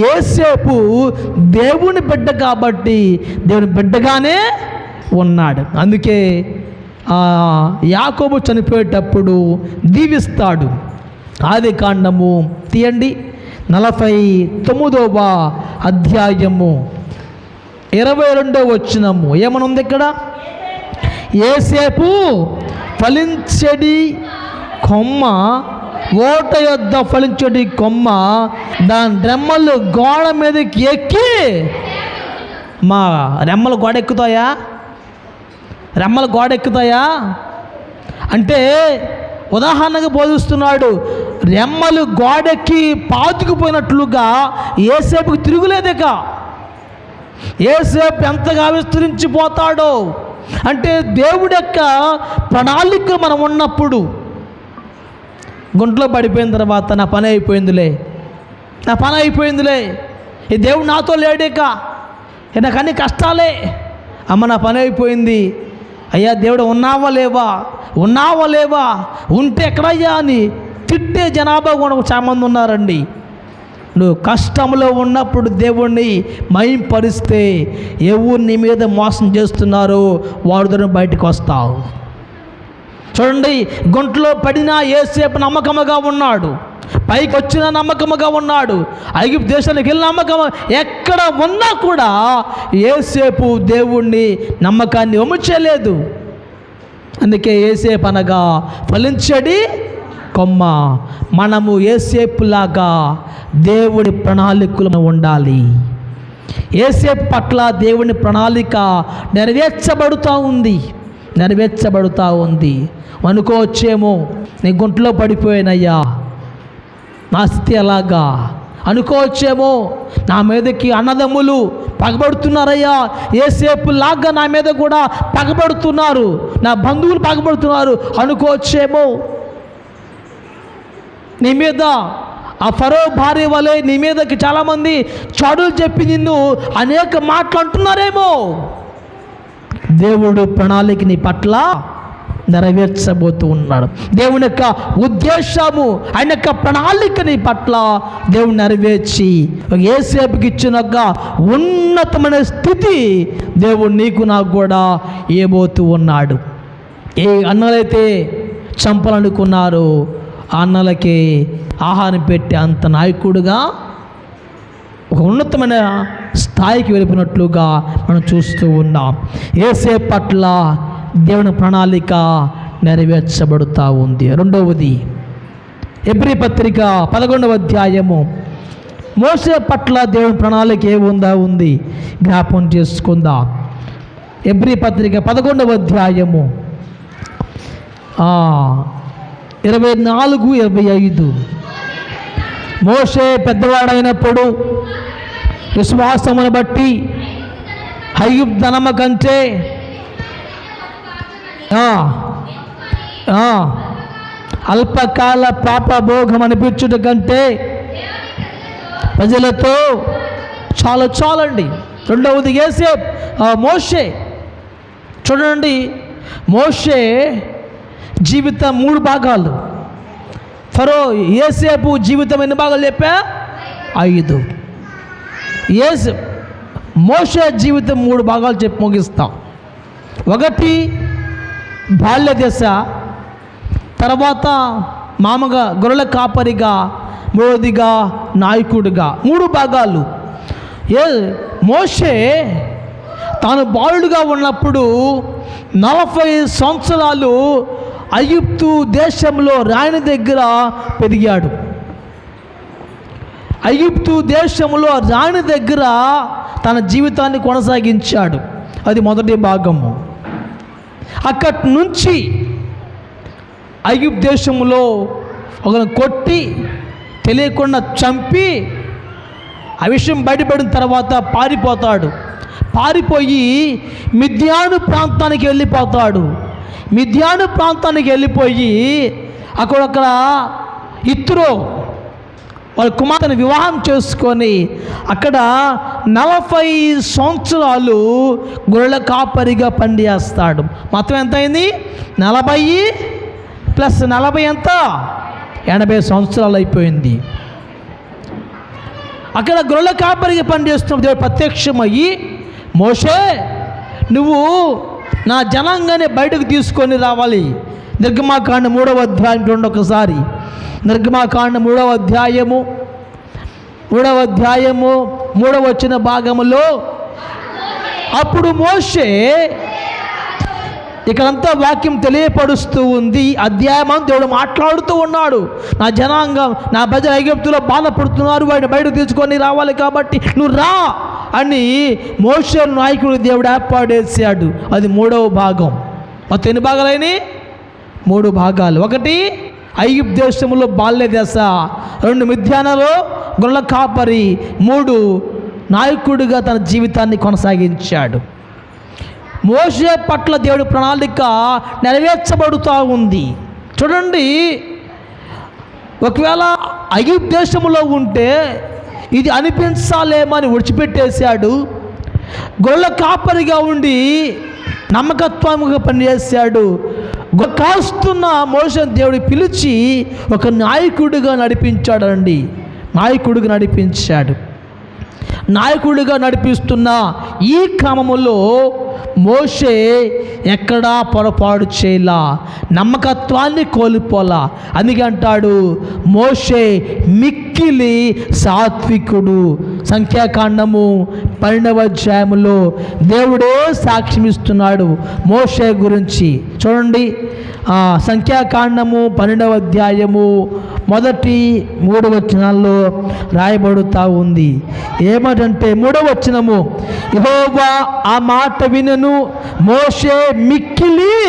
యోసేపు దేవుని బిడ్డ కాబట్టి దేవుని బిడ్డగానే ఉన్నాడు. అందుకే యాకోబు చనిపోయేటప్పుడు దీవిస్తాడు. ఆదికాండము తీయండి 49వ అధ్యాయము 22వ వచనము ఏమనుంది ఇక్కడ? యోసేపు ఫలించడి కొమ్మ, ఓట యొద్ద ఫలించడి కొమ్మ, దాని రెమ్మలు గోడ మీదకి ఎక్కి. మా రెమ్మలు గోడ ఎక్కుతాయా? రెమ్మలు గోడ ఎక్కుతాయా అంటే ఉదాహరణగా బోధిస్తున్నాడు. రెమ్మలు గోడెక్కి పాతుకుపోయినట్లుగా యోసేపుకు తిరుగులేదిక. యోసేపు ఎంతగా విస్తరించిపోతాడో అంటే దేవుడి యొక్క ప్రణాళిక మనం ఉన్నప్పుడు. గుంట్లో పడిపోయిన తర్వాత నా పని అయిపోయిందిలే, నా పని అయిపోయిందిలే, ఈ దేవుడు నాతో లేడేక, నాకు అన్ని కష్టాలే, అమ్మ నా పని అయిపోయింది, అయ్యా దేవుడు ఉన్నావా లేవా, ఉన్నావా లేవా, ఉంటే ఎక్కడయ్యా అని తిట్టే జనాభా కూడా చాలా మంది ఉన్నారండి. నువ్వు కష్టంలో ఉన్నప్పుడు దేవుణ్ణి మహింపరిస్తే ఎవరు నీ మీద మోసం చేస్తున్నారో వారి ద్వారా బయటకు వస్తావు. చూడండి గుంటలో పడినా యోసేపు నమ్మకముగా ఉన్నాడు, పైకి వచ్చిన నమ్మకముగా ఉన్నాడు, ఐగుప్తు దేశానికి వెళ్ళిన నమ్మకం. ఎక్కడ ఉన్నా కూడా యోసేపు దేవుణ్ణి నమ్మకాన్ని వమ్ముచేయలేదు. అందుకే యోసేపు అనగా ఫలించడి కొమ్మ. మనము యోసేపులాగా దేవుడి ప్రణాళికలు ఉండాలి. యోసేపు పట్ల దేవుని ప్రణాళిక నెరవేర్చబడుతూ ఉంది. అనుకోవచ్చేమో నీ గుంటలో పడిపోయానయ్యా, నా స్థితి అలాగా అనుకోవచ్చేమో, నా మీదకి అన్నదమ్ములు పగబడుతున్నారయ్యా, యోసేపు లాగా నా మీద కూడా పగబడుతున్నారు, నా బంధువులు పగబడుతున్నారు అనుకోవచ్చేమో. నీ మీద ఆ ఫరో భార్య వలె నీ మీదకి చాలామంది చాడులు చెప్పి నిన్ను అనేక మాటలు అంటున్నారేమో. దేవుడు ప్రణాళిక నీ పట్ల నెరవేర్చబోతూ ఉన్నాడు. దేవుని యొక్క ఉద్దేశము, ఆయన యొక్క ప్రణాళిక నీ పట్ల దేవుడు నెరవేర్చి యోసేపుకి ఇచ్చిన ఉన్నతమైన స్థితి దేవుడు నీకు నాకు కూడా ఇవ్వబోతూ ఉన్నాడు. ఏ అన్నలైతే చంపాలనుకున్నారో ఆ అన్నలకి ఆహారం పెట్టే అంత నాయకుడుగా, ఒక ఉన్నతమైన స్థాయికి వెళ్ళిపోయినట్లుగా మనం చూస్తూ ఉన్నాం. యేసే పట్ల దేవుని ప్రణాళిక నెరవేర్చబడుతూ ఉంది. రెండవది హెబ్రీ పత్రిక 11వ అధ్యాయము మోషే పట్ల దేవుని ప్రణాళిక ఉంది జ్ఞాపకం చేసుకుందాం. హెబ్రీ పత్రిక 11వ అధ్యాయము 24-25. మోషే పెద్దవాడైనప్పుడు విశ్వాసమును బట్టి ఐగుప్తు ధనము కంటే అల్పకాల పాపభోగం అనిపించుట కంటే ప్రజలతో చాలండి. రెండవది మోషే. చూడండి, మోషే జీవితం 3 భాగాలు. యేసేపు జీవితం ఎన్ని భాగాలు చెప్పా? 5. మోషే జీవితం 3 భాగాలు చెప్పి ముగిస్తాం. 1 బాల్య దశ, తర్వాత మామగా గొర్రెల కాపరిగా, 3వదిగా నాయకుడిగా. 3 భాగాలు. మోషే తాను బాలుడుగా ఉన్నప్పుడు 40 సంవత్సరాలు ఐగుప్తు దేశంలో రాణి దగ్గర పెరిగాడు. ఐగుప్తు దేశంలో రాణి దగ్గర తన జీవితాన్ని కొనసాగించాడు. అది మొదటి భాగము. అక్కడి నుంచి ఐగుప్తు దేశంలో ఒకరిని కొట్టి తెలియకుండా చంపి ఆ విషయం బయటపడిన తర్వాత పారిపోయి మిద్యాను ప్రాంతానికి వెళ్ళిపోయి అక్కడ ఇత్రో వాళ్ళ కుమార్తెను వివాహం చేసుకొని అక్కడ 40 సంవత్సరాలు గొర్రెల కాపరిగా పనిచేస్తాడు. మొత్తం ఎంత అయింది? 40 + 40 ఎంత? 80 సంవత్సరాలు అయిపోయింది. అక్కడ గొర్రెల కాపరిగా పనిచేస్తున్న దేవుడు ప్రత్యక్షమయ్యి, మోషే నువ్వు నా జనాంగాన్ని బయటకు తీసుకొని రావాలి. నిర్గమాకాండ 3వ అధ్యాయం చూడండి ఒకసారి. నిర్గమాకాండ 3వ అధ్యాయము 3వ వచ్చిన భాగములో అప్పుడు మోషే, ఇక్కడంతా వాక్యం తెలియపరుస్తూ ఉంది. అధ్యాయం దేవుడు మాట్లాడుతూ ఉన్నాడు. నా జనాంగం, నా ప్రజలు ఐగుప్తులో బాధపడుతున్నారు, వాడిని బయటకు తీసుకొని రావాలి కాబట్టి నువ్వు రా అని మోషే నాయకుడు దేవుడు ఏర్పాటు చేశాడు. అది 3వ భాగం. మొత్తం ఎన్ని భాగాలైనవి? 3 భాగాలు. 1 ఐగుప్తు దేశంలో బాల్య దశ, 2 మిద్యానలో గొర్రెల కాపరి, 3 నాయకుడిగా తన జీవితాన్ని కొనసాగించాడు. మోషే పట్ల దేవుడి ప్రణాళిక నెరవేర్చబడుతూ ఉంది. చూడండి, ఒకవేళ ఐగుప్తు దేశంలో ఉంటే ఇది అనిపించాలేమని విడిచిపెట్టేశాడు. గొర్రెల కాపరిగా ఉండి నమ్మకత్వంగా పనిచేశాడు. కాస్తున్న మోషే దేవుడు పిలిచి ఒక నాయకుడిగా నడిపిస్తున్న ఈ క్రమములో మోషే ఎక్కడా పొరపాటు చేయలా, నమ్మకత్వాన్ని కోల్పోలా. అందుకే అంటాడు మోషే మిక్కిలి సాత్వికుడు. సంఖ్యాకాండము 12వ అధ్యాయములో దేవుడే సాక్ష్యం ఇస్తున్నాడు మోషే గురించి. చూడండి, సంఖ్యాకాండము 12వ అధ్యాయము 1-3 వచనాల్లో రాయబడుతూ ఉంది. ఏమంటే 3వ వచనము, యెహోవా ఆ మాట వినెను, మోషే మిక్కిలి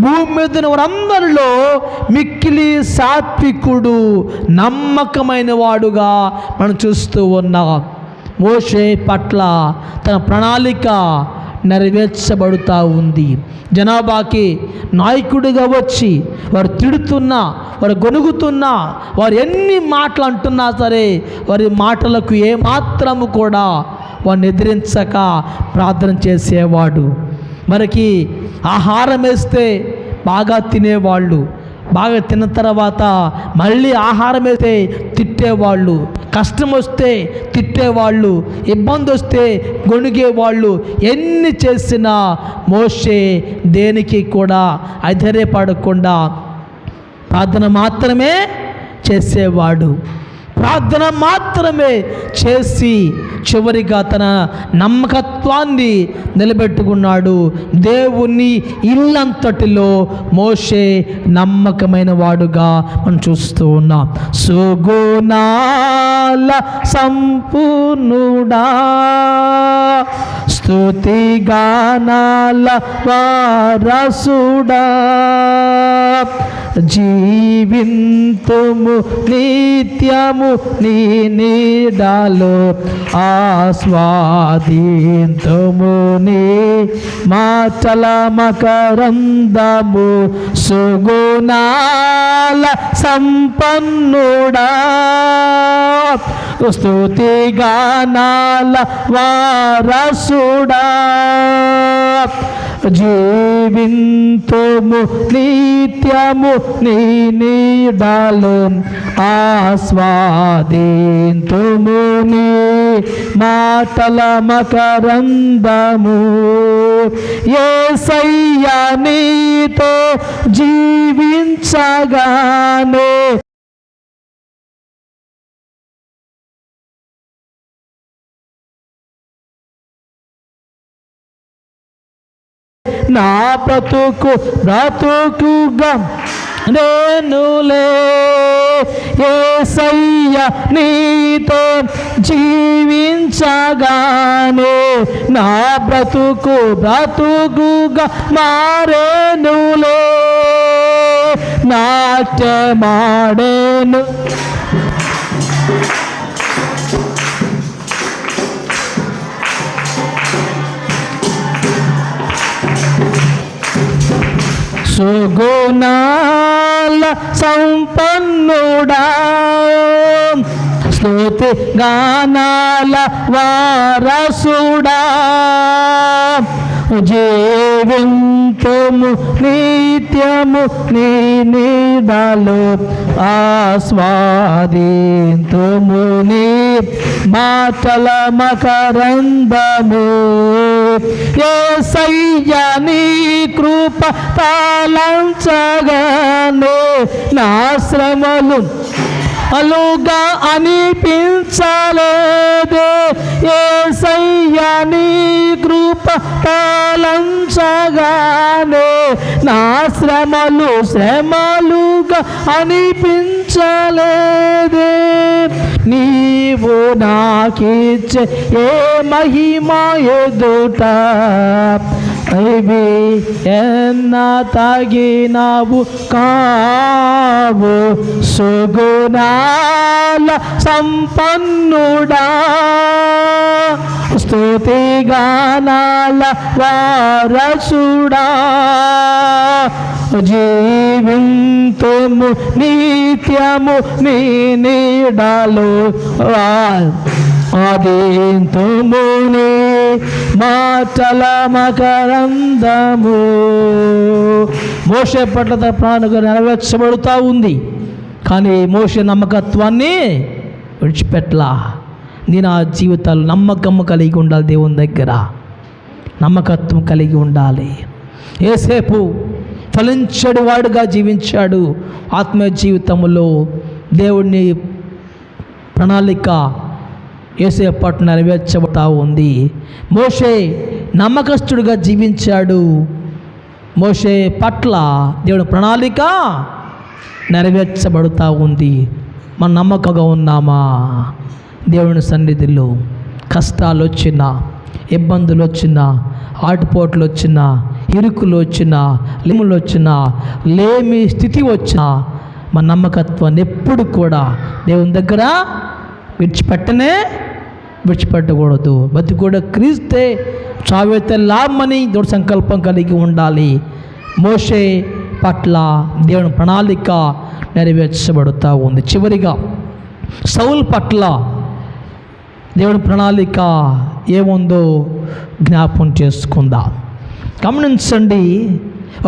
భూమి మీద వారందరిలో మిక్కిలి సాత్వికుడు, నమ్మకమైన వాడుగా మనం చూస్తూ ఉన్నాం. మోషే పట్ల తన ప్రణాళిక నెరవేర్చబడుతూ ఉంది. జనాభాకి నాయకుడిగా వచ్చి వారు తిడుతున్నా, వారు గొనుగుతున్నా, వారు ఎన్ని మాటలు అంటున్నా సరే వారి మాటలకు ఏమాత్రము కూడా వారిని ఎదిరించక ప్రార్థన చేసేవాడు. మనకి ఆహారం వేస్తే బాగా తినేవాళ్ళు, బాగా తిన్న తర్వాత మళ్ళీ ఆహారం వేస్తే తిట్టేవాళ్ళు, కష్టం వస్తే తిట్టేవాళ్ళు, ఇబ్బంది వస్తే గొణిగేవాళ్ళు. ఎన్ని చేసినా మోషే దేనికి కూడా అధైర్యపడకుండా ప్రార్థన మాత్రమే చేసేవాడు. ప్రార్థన మాత్రమే చేసి చివరిగా తన నమ్మకత్వాన్ని నిలబెట్టుకున్నాడు. దేవుని ఇల్లంతటిలో మోషే నమ్మకమైన వాడుగా మనం చూస్తూ ఉన్నాం. సుగుణాల సంపూర్ణుడా, స్తుతిగానాల వారసుడా, జీవింతుము నిత్యము నీ నీడలో, ఆస్వాదింతుము నీ మాటల మకరందము. సుగుణాల సంపన్నుడా, స్తుతిగానాల వారసుడా, జీవింతుము నిత్యము నీ నీడలో, ఆస్వాదింతుము నీ మాటల మకరందము. యేసయ్యా నీతో జీవించగానే నా బ్రతుకుగా నేనులే. యేసయ్యా నీతో జీవించగానే నా బ్రతుకుగా మారేనులే. నాట్యమాడేను సుగుణాల సంపన్నుడా, స్తుతి గానాల వారసుడా, జీవింతుము నిత్యము నీ నీడలో, ఆస్వాదింతుము నీ మాటల మకరందము. యేసయ్యా నీ కృప తాళంచగానే నా శ్రమలు అలుగా అనిపించలేదే. యేసయ్యా నీ కృప తాళంచగానే నా శ్రమలుగా అనిపించలేదే. నీవు నాకిచ్చే ఏ మహిమ ఎదుట ఇవి ఎన్న తగినవు కావు. సుగుణాల సంపన్నుడా, స్తుతిగానాల వారసుడా, జీవింతుము నిత్యము నీ నీడలో, ఆదింతుము నీ మాటల మకరందము. మోషే పట్ల తన ప్రాణంగా నెరవేర్చబడుతూ ఉంది. కానీ మోషే నమ్మకత్వాన్ని విడిచిపెట్టలా. నేను ఆ జీవితాలు నమ్మకం కలిగి ఉండాలి. దేవుని దగ్గర నమ్మకత్వం కలిగి ఉండాలి. ఏసేపు ఫలించడు వాడుగా జీవించాడు. ఆత్మీయ జీవితంలో దేవుడిని ప్రణాళిక యేసేపు పట్ల నెరవేర్చబడతా ఉంది. మోషే నమ్మకస్తుడిగా జీవించాడు. మోషే పట్ల దేవుడి ప్రణాళిక నెరవేర్చబడుతూ ఉంది. మన నమ్మకంగా ఉన్నామా? దేవుని సన్నిధిలో కష్టాలు వచ్చినా, ఇబ్బందులు వచ్చినా, ఆటుపోట్లు వచ్చినా, ఇరుకులు వచ్చినా, లేములు వచ్చినా, లేమి స్థితి వచ్చినా మన నమ్మకత్వాన్ని ఎప్పుడు కూడా దేవుని దగ్గర విడిచిపెట్టకూడదు. బతి కూడా క్రీస్తే చావైతే లాభమని దేవుడి సంకల్పం కలిగి ఉండాలి. మోషే పట్ల దేవుని ప్రణాళిక నెరవేర్చబడుతూ ఉంది. చివరిగా సౌలు పట్ల దేవుని ప్రణాళిక ఏముందో జ్ఞాపకం చేసుకుందాం. గమనించండి,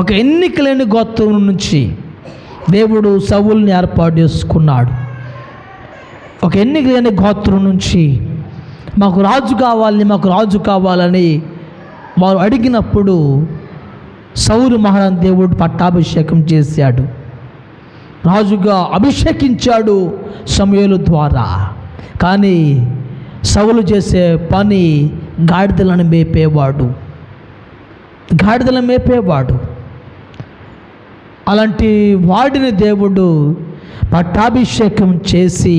ఒక ఎన్నిక లేని గోత్రం నుంచి దేవుడు సౌలుని ఏర్పాటు చేసుకున్నాడు. ఒక ఎన్నిక లేని గోత్రం నుంచి మాకు రాజు కావాలని వారు అడిగినప్పుడు సౌలు మహారాజు దేవుడు పట్టాభిషేకం చేశాడు. రాజుగా అభిషేకించాడు సమూయేలు ద్వారా. కానీ సౌలు చేసే పని గాడిదలను మేపేవాడు. అలాంటి వాడిని దేవుడు పట్టాభిషేకం చేసి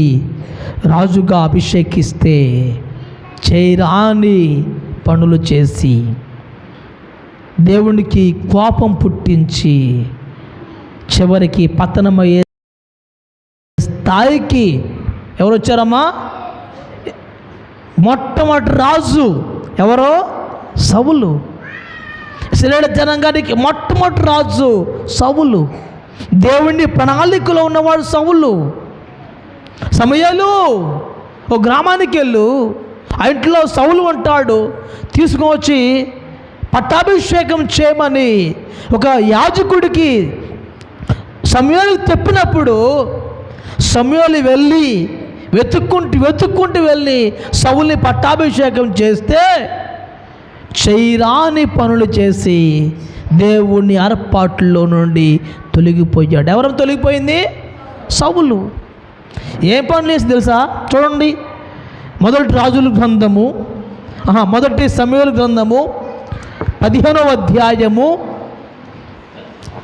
రాజుగా అభిషేకిస్తే చేయరాని పనులు చేసి దేవునికి కోపం పుట్టించి చివరికి పతనమయ్యే స్థాయికి ఎవరు వచ్చారమ్మా? మొట్టమొదటి రాజు ఎవరో? సౌలు. ఇశ్రాయేలు జనాంగానికి మొట్టమొదటి రాజు సౌలు. దేవుని ప్రణాళికలో ఉన్నవాడు సౌలు. సమూయేలు ఓ గ్రామానికి వెళ్ళు, ఆ ఇంట్లో సౌలు అంటాడు, తీసుకువచ్చి పట్టాభిషేకం చేయమని ఒక యాజకుడికి సమూయేలు చెప్పినప్పుడు సమూయేలు వెళ్ళి వెతుక్కుంటూ వెళ్ళి సౌలుని పట్టాభిషేకం చేస్తే చేయరాని పనులు చేసి దేవుని ఏర్పాట్లో నుండి తొలగిపోయాడు. ఎవరు తొలగిపోయింది? సౌలు. ఏం పనులు చేసి తెలుసా? చూడండి, మొదటి సమూయేలు గ్రంథము 15వ అధ్యాయము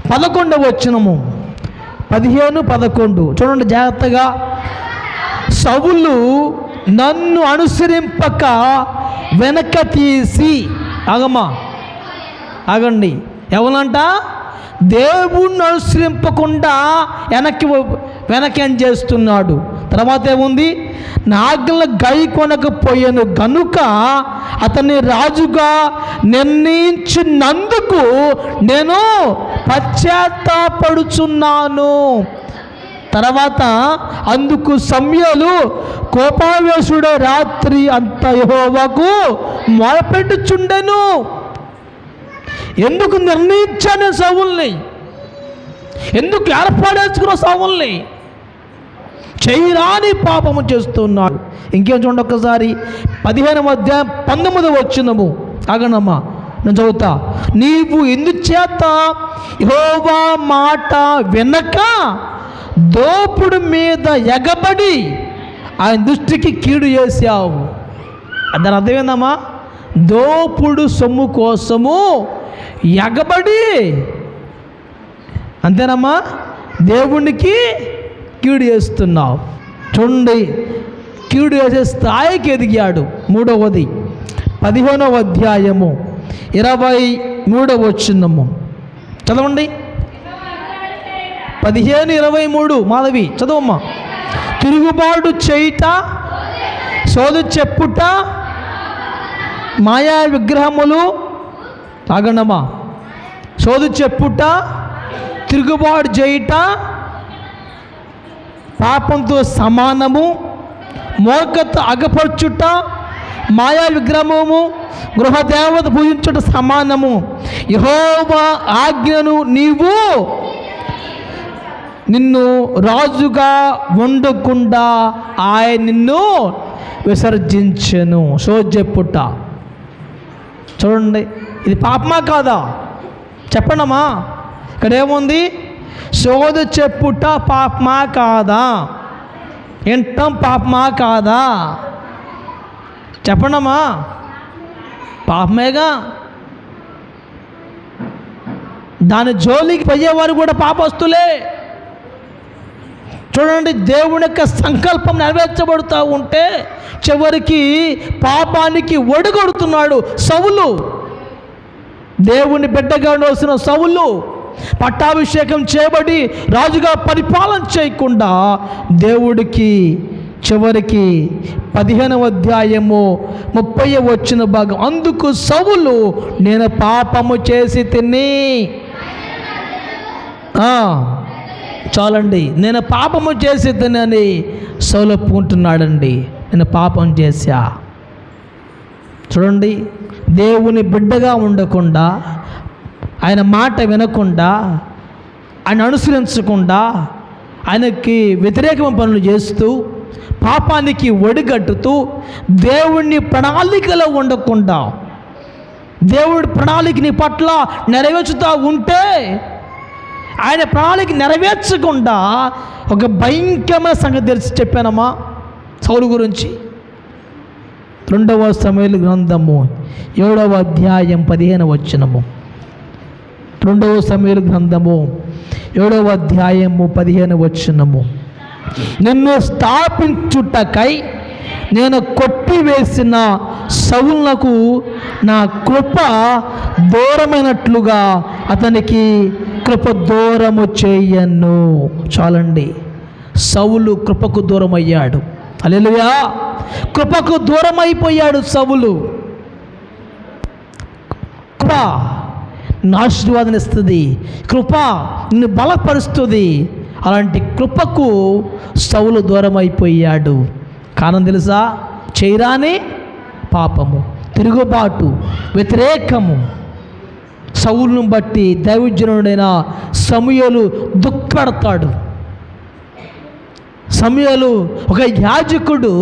11వ వచనము. 15-11 చూడండి జాగ్రత్తగా. సౌలు నన్ను అనుసరింపక వెనక తీసి, ఆగండి, ఎవరంట? దేవుణ్ణి అనుసరింపకుండా వెనకేం చేస్తున్నాడు. తర్వాత ఏముంది? నాగల గై కొనకపోయాను గనుక అతన్ని రాజుగా నిర్ణయించినందుకు నేను పశ్చాత్తాపడుచున్నాను. తర్వాత అందుకు సమూయేలు కోపావేశుడే రాత్రి అంత యెహోవాకు మొరపెట్టుచుండెను. ఎందుకు నిర్ణయించాను సౌలుని? ఎందుకు ఏర్పాటేసుకున్న సౌలుని? చేయరాని పాపము చేస్తున్నాడు. ఇంకేం చూడండి ఒక్కసారి 15వ అధ్యాయం 19వ వచనము. ఆగనమ్మా, నేను చదువుతా. నీవు ఎందుచేత యెహోవా మాట వినక దోపుడు మీద ఎగబడి ఆయన దృష్టికి కీడు చేశావు. దాని అర్థం ఏందమ్మా? దోపుడు సొమ్ము కోసము ఎగబడి, అంతేనమ్మా, దేవునికి కీడు చేస్తున్నావు. చూడండి, కీడు చేసే స్థాయికి ఎదిగాడు. 3వది 15వ అధ్యాయము 23వ వచనము చదవండి. 15-23 మాధవి చదవమ్మా. తిరుగుబాటు చేయుట, సోదు చెప్పుట, మాయా విగ్రహములు, తాగండమ్మా, సోదు చెప్పుట, తిరుగుబాటు చేయుట పాపంతో సమానము, మోకత అగపరచుట, మాయా విగ్రహము, గృహదేవత పూజించుట సమానము. యెహోవా ఆజ్ఞను నిన్ను రాజుగా ఉండకుండా ఆయన నిన్ను విసర్జించెను. చెప్పుట. చూడండి, ఇది పాపమా కాదా? చెప్పండమ్మా. ఇక్కడ ఏముంది? సోద చెప్పుట పాపమా కాదా? వింటాం పాపమా కాదా? చెప్పండమ్మా. పాపమేగా. దాని జోలికి పోయేవారు కూడా పాపస్తులే. చూడండి, దేవుని యొక్క సంకల్పం నెరవేర్చబడుతూ ఉంటే చివరికి పాపానికి ఒడిగొడుతున్నాడు సౌలు. దేవుని బిడ్డగా ఉండవలసిన సౌలు పట్టాభిషేకం చేయబడి రాజుగా పరిపాలన చేయకుండా దేవుడికి చివరికి 15వ అధ్యాయము 30వ వచన భాగం, అందుకు సౌలు నేను పాపము చేసి తిని, చాలండి, నేను పాపము చేసి తినని సౌలు ఒప్పుకుంటున్నాడండి. నేను పాపం చేశా. చూడండి, దేవుని బిడ్డగా ఉండకుండా, ఆయన మాట వినకుండా, ఆయన అనుసరించకుండా, ఆయనకి వ్యతిరేకమైన పనులు చేస్తూ, పాపానికి ఒడిగట్టుతూ, దేవుని ప్రణాళికలో ఉండకుండా, దేవుడి ప్రణాళిక నీ పట్ల నెరవేర్చుతూ ఉంటే ఆయన ప్రణాళిక నెరవేర్చకుండా ఒక భయంకరమైన సంగతి తెలిసి చెప్పానమ్మా సౌలు గురించి. 2వ సమూయేలు గ్రంథము 7వ అధ్యాయం 15వ వచనము. 2వ సమూయేలు గ్రంథము 7వ అధ్యాయము 15వ వచనము. నిన్ను స్థాపించుటకై నేను కొట్టివేసిన సౌలునకు నా కృప దూరమైనట్లుగా అతనికి కృప దూరము చేయను. చాలండి, సౌలు కృపకు దూరం అయ్యాడు. హల్లెలూయా, కృపకు దూరం అయిపోయాడు సౌలు. కృప నిన్ను ఆశీర్వాదం ఇస్తుంది, కృప నిన్ను బలపరుస్తుంది. అలాంటి కృపకు సౌలు దూరం అయిపోయాడు. కారణం తెలుసా? చేయరాని పాపము, తిరుగుబాటు, వ్యతిరేకము. సౌలును బట్టి దైవజనుడైన సమూయేలు దుఃఖపడతాడు. సమూయేలు ఒక యాజకుడు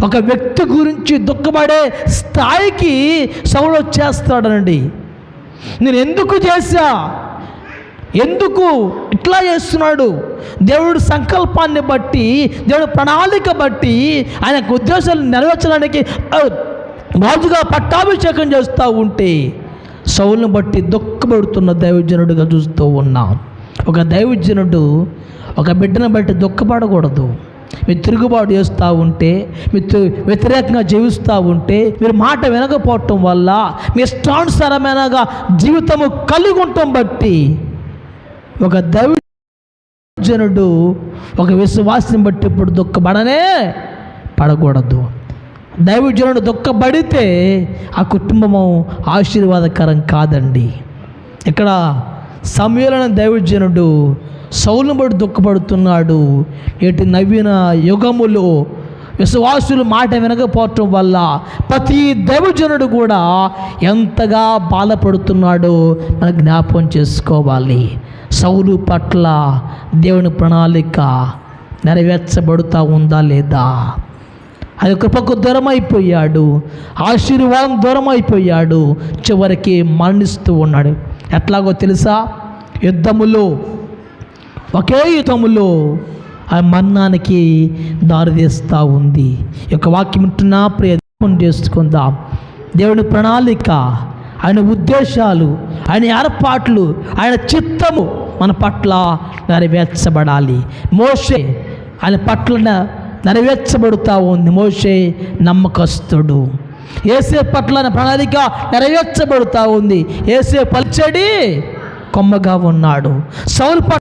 ఒక వ్యక్తి గురించి దుఃఖపడే స్థాయికి సౌలు వచ్చేస్తాడనండి. నేను ఎందుకు చేశా, ఎందుకు ఇట్లా చేస్తున్నాడు? దేవుడి సంకల్పాన్ని బట్టి, దేవుడి ప్రణాళిక బట్టి, ఆయన ఉద్దేశాలు నెరవేర్చడానికి రాజుగా పట్టాభిషేకం చేస్తూ ఉంటే సౌలును బట్టి దుఃఖపడుతున్న దైవజనుడిగా చూస్తూ ఉన్నాం. ఒక దైవజనుడు ఒక బిడ్డను బట్టి దుఃఖపడకూడదు. మీరు తిరుగుబాటు చేస్తూ ఉంటే, మీరు వ్యతిరేకంగా జీవిస్తూ ఉంటే, మీరు మాట వినకపోవటం వల్ల, మీ ఇష్టానుసారమైనగా జీవితము కలిగి ఉండటం బట్టి ఒక దైవజనుడు ఒక విశ్వాసిని బట్టి ఇప్పుడు దుఃఖపడనే పడకూడదు. దైవజనుడు దుఃఖపడితే ఆ కుటుంబము ఆశీర్వాదకరం కాదండి. ఇక్కడ సమూయేలు అనే దైవజనుడు సౌలును బట్టి దుఃఖపడుతున్నాడు. ఏటి నవీన యుగములో విశ్వాసులు మాట వినకపోవటం వల్ల ప్రతి దైవజనుడు కూడా ఎంతగా బాధపడుతున్నాడో మనం జ్ఞాపకం చేసుకోవాలి. సౌలు పట్ల దేవుని ప్రణాళిక నెరవేర్చబడుతూ ఉందా లేదా? అది కృపకు దూరం అయిపోయాడు, ఆశీర్వాదం దూరం అయిపోయాడు, చివరికి మరణిస్తూ ఉన్నాడు. ఎట్లాగో తెలుసా? యుద్ధములో, ఒకే యుద్ధములో ఆ మరణానికి దారితీస్తూ ఉంది. ఈ యొక్క వాక్యం వింటున్నా ప్రయత్నం చేసుకుందాం. దేవుని ప్రణాళిక, ఆయన ఉద్దేశాలు, ఆయన ఏర్పాట్లు, ఆయన చిత్తము మన పట్ల నెరవేర్చబడాలి. మోషే ఆయన పట్ల నెరవేర్చబడుతూ ఉంది. మోషే నమ్మకస్తుడు. యేసే పట్ల ప్రణాళిక నెరవేర్చబడుతూ ఉంది. యేసే పల్చడి కొమ్మగా ఉన్నాడు. సౌలు పట్ల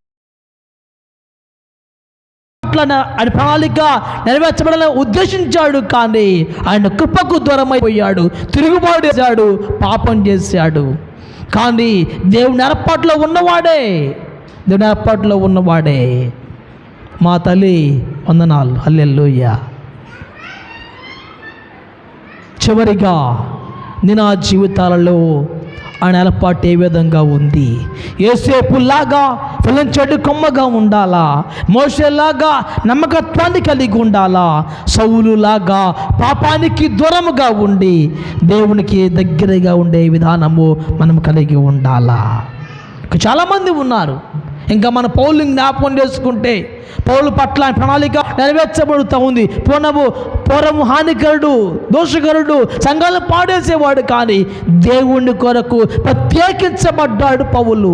ఆయన ప్రణాళిక నెరవేర్చబడాలని ఉద్దేశించాడు, కానీ ఆయన కృపకు దూరమైపోయాడు, తిరుగుబాటు చేశాడు, పాపం చేశాడు. కానీ దేవుని ఏర్పాటులో ఉన్నవాడే, దేవుని ఏర్పాటులో ఉన్నవాడే. మా తల్లి వందనాలు. హల్లెలూయా. చివరిగా నేను ఆ జీవితాలలో ఆయన ఏర్పాటు ఏ విధంగా ఉంది? యేసేపులాగా ఫలించడు కొమ్మగా ఉండాలా? మోషేలాగా నమ్మకత్వాన్ని కలిగి ఉండాలా? సౌలులాగా పాపానికి దూరముగా ఉండి దేవునికి దగ్గరగా ఉండే విధానము మనం కలిగి ఉండాలా? చాలామంది ఉన్నారు. ఇంకా మన పౌలుని జ్ఞాపకం చేసుకుంటే పౌలు పట్ల ప్రణాళిక నెరవేర్చబడుతూ ఉంది. పూర్వము హానికరుడు, దోషకరుడు, సంఘాలను పాడేసేవాడు, కానీ దేవుని కొరకు ప్రత్యేకించబడ్డాడు పౌలు.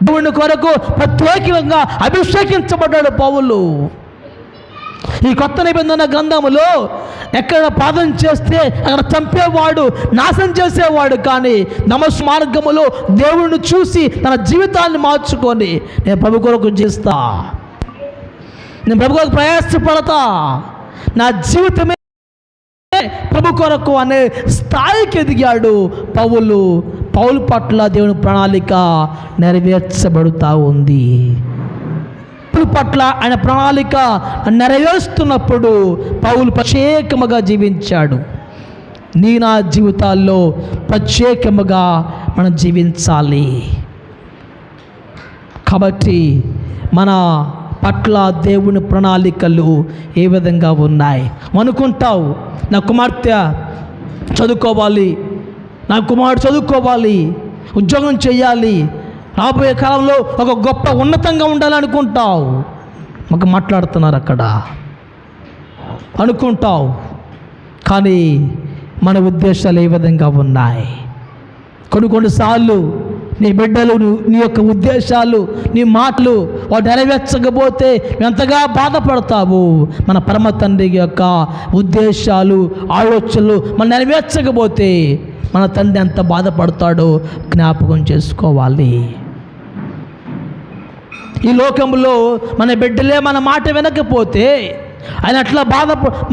దేవుని కొరకు ప్రత్యేకంగా అభిషేకించబడ్డాడు పౌలు. ఈ కొత్త నిబంధన గ్రంథములో ఎక్కడ పాదం చేస్తే అక్కడ చంపేవాడు, నాశనం చేసేవాడు, కానీ దమస్కు మార్గములో దేవుడిని చూసి తన జీవితాన్ని మార్చుకొని నేను ప్రభు కొరకు చేస్తా, నేను ప్రభు కొరకు ప్రయాసపడతా, నా జీవితమే ప్రభు కొరకు అనే స్థాయికి ఎదిగాడు పౌలు. పౌలు పట్ల దేవుని ప్రణాళిక నెరవేర్చబడుతూ ఉంది. పట్ల ఆయన ప్రణాళిక నెరవేరుస్తున్నప్పుడు పౌలు ప్రత్యేకముగా జీవించాడు. నీ నా జీవితాల్లో ప్రత్యేకముగా మనం జీవించాలి. కాబట్టి మన పట్ల దేవుని ప్రణాళికలు ఏ విధంగా ఉన్నాయి? అనుకుంటావు, నా కుమార్తె చదువుకోవాలి, నా కుమారుడు చదువుకోవాలి, ఉద్యోగం చేయాలి, రాబోయే కాలంలో ఒక గొప్ప ఉన్నతంగా ఉండాలనుకుంటావు, మాకు మాట్లాడుతున్నారు అక్కడ అనుకుంటావు, కానీ మన ఉద్దేశాలు ఏ విధంగా ఉన్నాయి? కొన్నిసార్లు నీ బిడ్డలు, నీ యొక్క ఉద్దేశాలు, నీ మాటలు వాటి నెరవేర్చకపోతే ఎంతగా బాధపడతావు. మన పరమ తండ్రి యొక్క ఉద్దేశాలు, ఆలోచనలు మనం నెరవేర్చకపోతే మన తండ్రి ఎంత బాధపడతాడో జ్ఞాపకం చేసుకోవాలి. ఈ లోకంలో మన బిడ్డలే మన మాట వినకపోతే మనం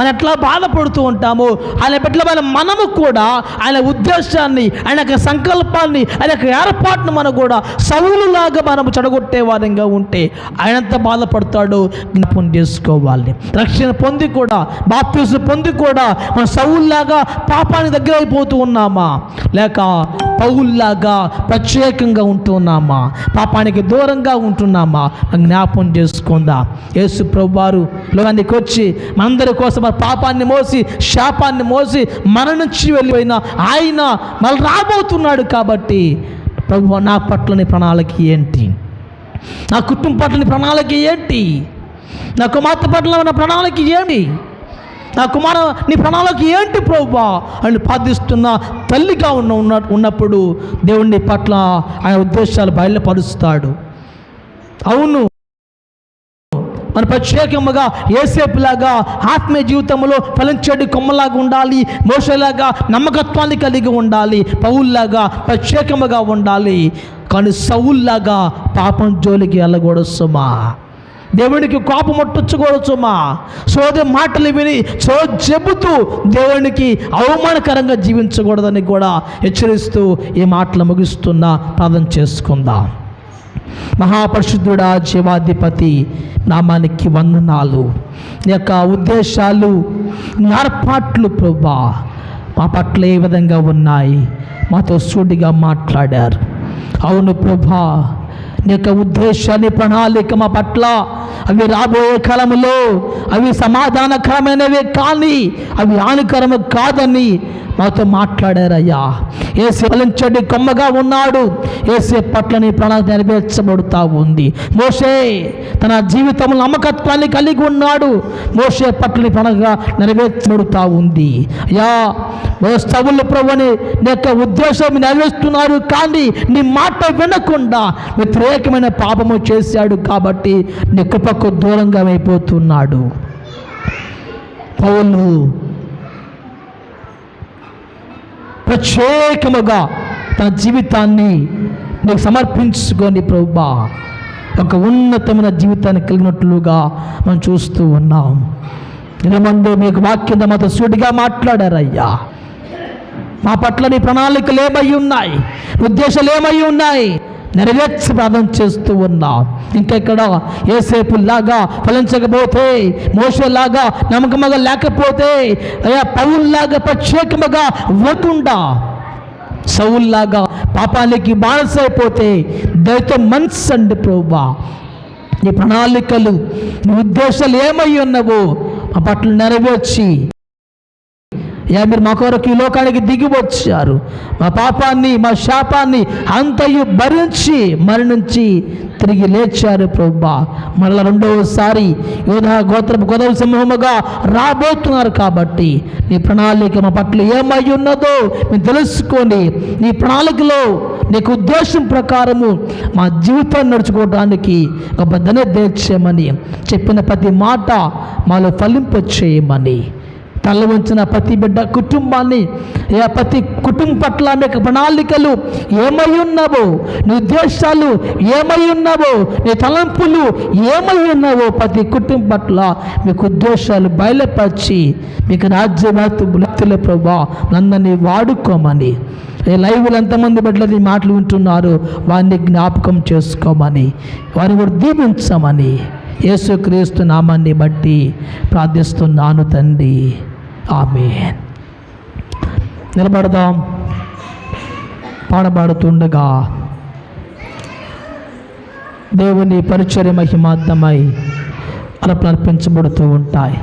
ఎట్లా బాధపడుతూ ఉంటామో, ఆయన బిడ్డల మనము కూడా ఆయన ఉద్దేశాన్ని, ఆయన యొక్క సంకల్పాన్ని, ఆయన యొక్క ఏర్పాటును మనం కూడా సౌలులాగా మనము చెడగొట్టే వారంగా ఉంటే ఆయన ఎంత బాధపడతాడో జ్ఞాపకం చేసుకోవాలి. రక్షణ పొంది కూడా, బాప్తిసం పొంది కూడా మన సౌలులాగా పాపానికి దగ్గర అయిపోతూ ఉన్నామా, లేక పౌలులాగా ప్రత్యేకంగా ఉంటున్నామా, పాపానికి దూరంగా ఉంటున్నామా? జ్ఞాపకం చేసుకుందాం. యేసు ప్రభువారు లోకానికి వచ్చి మనందరి కోసం పాపాన్ని మోసి, శాపాన్ని మోసి మన నుంచి వెళ్ళిపోయిన ఆయన మళ్ళీ రాబోతున్నాడు. కాబట్టి ప్రభు, నా పట్ల నీ ప్రణాళిక ఏంటి? నా కుటుంబం పట్ల నీ ప్రణాళిక ఏంటి? నా కుమార్తె పట్ల ఉన్న ప్రణాళిక ఏంటి? నా కుమారు నీ ప్రణాళిక ఏంటి ప్రభువా అని ప్రార్థిస్తున్న తల్లిగా ఉన్నప్పుడు దేవుని పట్ల ఆయన ఉద్దేశాలు బయలుపరుస్తాడు. అవును, మన ప్రత్యేకముగా యేసేపులాగా ఆత్మీయ జీవితంలో ఫలించేడు కొమ్మలాగా ఉండాలి, మోషేలాగా నమ్మకత్వాన్ని కలిగి ఉండాలి, పౌల్లాగా ప్రత్యేకముగా ఉండాలి. కానీ సౌల్లాగా పాపం జోలికి వెళ్ళకూడదు సుమా. దేవునికి కోపం ముట్టొచ్చుకోవచ్చుమా. సోదే మాటలు విని చెబుతూ దేవునికి అవమానకరంగా జీవించకూడదని కూడా హెచ్చరిస్తూ ఈ మాటలు ముగిస్తున్నా ప్రార్థన చేసుకుందాం. మహాపరిశుద్ధుడా, జీవాధిపతి నామానికి వందనాలు. నీ యొక్క ఉద్దేశాలు, ఏర్పాట్లు ప్రభువా మా పట్ల ఏ విధంగా ఉన్నాయి మాతో సూటిగా మాట్లాడారు. అవును ప్రభా, నీ యొక్క ఉద్దేశాన్ని, ప్రణాళిక మా పట్ల అవి రాబోయే కాలంలో అవి సమాధానకరమైనవే కానీ అవి హానికరము కాదని మాతో మాట్లాడారయ్యా. యేసే ఫలించడి కొమ్మగా ఉన్నాడు, యేసే పట్ల నీ ప్రణాళిక నెరవేర్చబడుతూ ఉంది. మోషే తన జీవితంలో నమ్మకత్వాన్ని కలిగి ఉన్నాడు, మోషే పట్ల నీ ప్రణాళిక నెరవేర్చబడుతూ ఉంది. అయ్యా సౌలు ప్రభుని నీ యొక్క ఉద్దేశం నెరవేరుస్తున్నారు కానీ నీ మాట వినకుండా వ్యతిరేకమైన పాపము చేశాడు కాబట్టి నీ కృపకు దూరంగా అయిపోతున్నాడు. పౌలు ప్రత్యేకముగా తన జీవితాన్ని నీకు సమర్పించుకొని ప్రభువా ఒక ఉన్నతమైన జీవితాన్ని కలిగినట్లుగా మనం చూస్తూ ఉన్నాం. నిలమందు మీకు వాక్యం మాతో సూటిగా మాట్లాడారయ్యా. మా పట్ల నీ ప్రణాళికలు ఏమై ఉన్నాయి, ఉద్దేశాలు ఏమై ఉన్నాయి నెరవేర్చి ప్రార్థన చేస్తూ ఉన్నాం. ఇంకెక్కడ యేసేపులాగా ఫలించకపోతే, మోషేలాగా నమ్మకముగా లేకపోతే, అయ్యా పౌల్లాగా ప్రత్యేకముగా ఇవ్వకుండా సౌల్లాగా పాపానికి బానిసైపోతే దయతో మనసండి ప్రభువా. నీ ప్రణాళికలు, నీ ఉద్దేశాలు ఏమై ఉన్నావో మా పట్ల నెరవేర్చి, మీరు మా కొరకు ఈ లోకానికి దిగి వచ్చారు, మా పాపాన్ని, మా శాపాన్ని అంతయు భరించి మరణించి తిరిగి లేచారు ప్రభువా. మరలా రెండవసారి యూదా గోత్రపు గొదవ సమూహముగా రాబోతున్నారు కాబట్టి నీ ప్రణాళిక మా పట్ల ఏమై ఉన్నదో మేము తెలుసుకొని నీ ప్రణాళికలో నీకు ఉద్దేశం ప్రకారము మా జీవితాన్ని నడుచుకోవడానికి ఒక బద్దనే తెచ్చేయమని, చెప్పిన ప్రతి మాట మాలో ఫలింపచేయమని, తల వంచిన ప్రతి బిడ్డ కుటుంబాన్ని, ప్రతి కుటుంబం పట్ల మీకు ప్రణాళికలు ఏమై ఉన్నావో, నీ ఉద్దేశాలు ఏమై ఉన్నావో, నీ తలంపులు ఏమై ఉన్నావో ప్రతి కుటుంబం పట్ల మీకు ఉద్దేశాలు బయలుపరిచి మీకు రాజ్యవ్యాప్తుల ప్రభా నన్నని వాడుకోమని, లైవ్లో ఎంతమంది బిడ్డలు మాటలు వింటున్నారు వారిని జ్ఞాపకం చేసుకోమని, వారిని కూడా దీవించమని యేసుక్రీస్తు నామాన్ని బట్టి ప్రార్థిస్తున్నాను తండ్రి. ఆమేన్. నిలబడదాం. పాడబాడుతుండగా దేవుని పరిచర్య మహిమార్థమై అర్పించబడుతూ ఉంటాయి.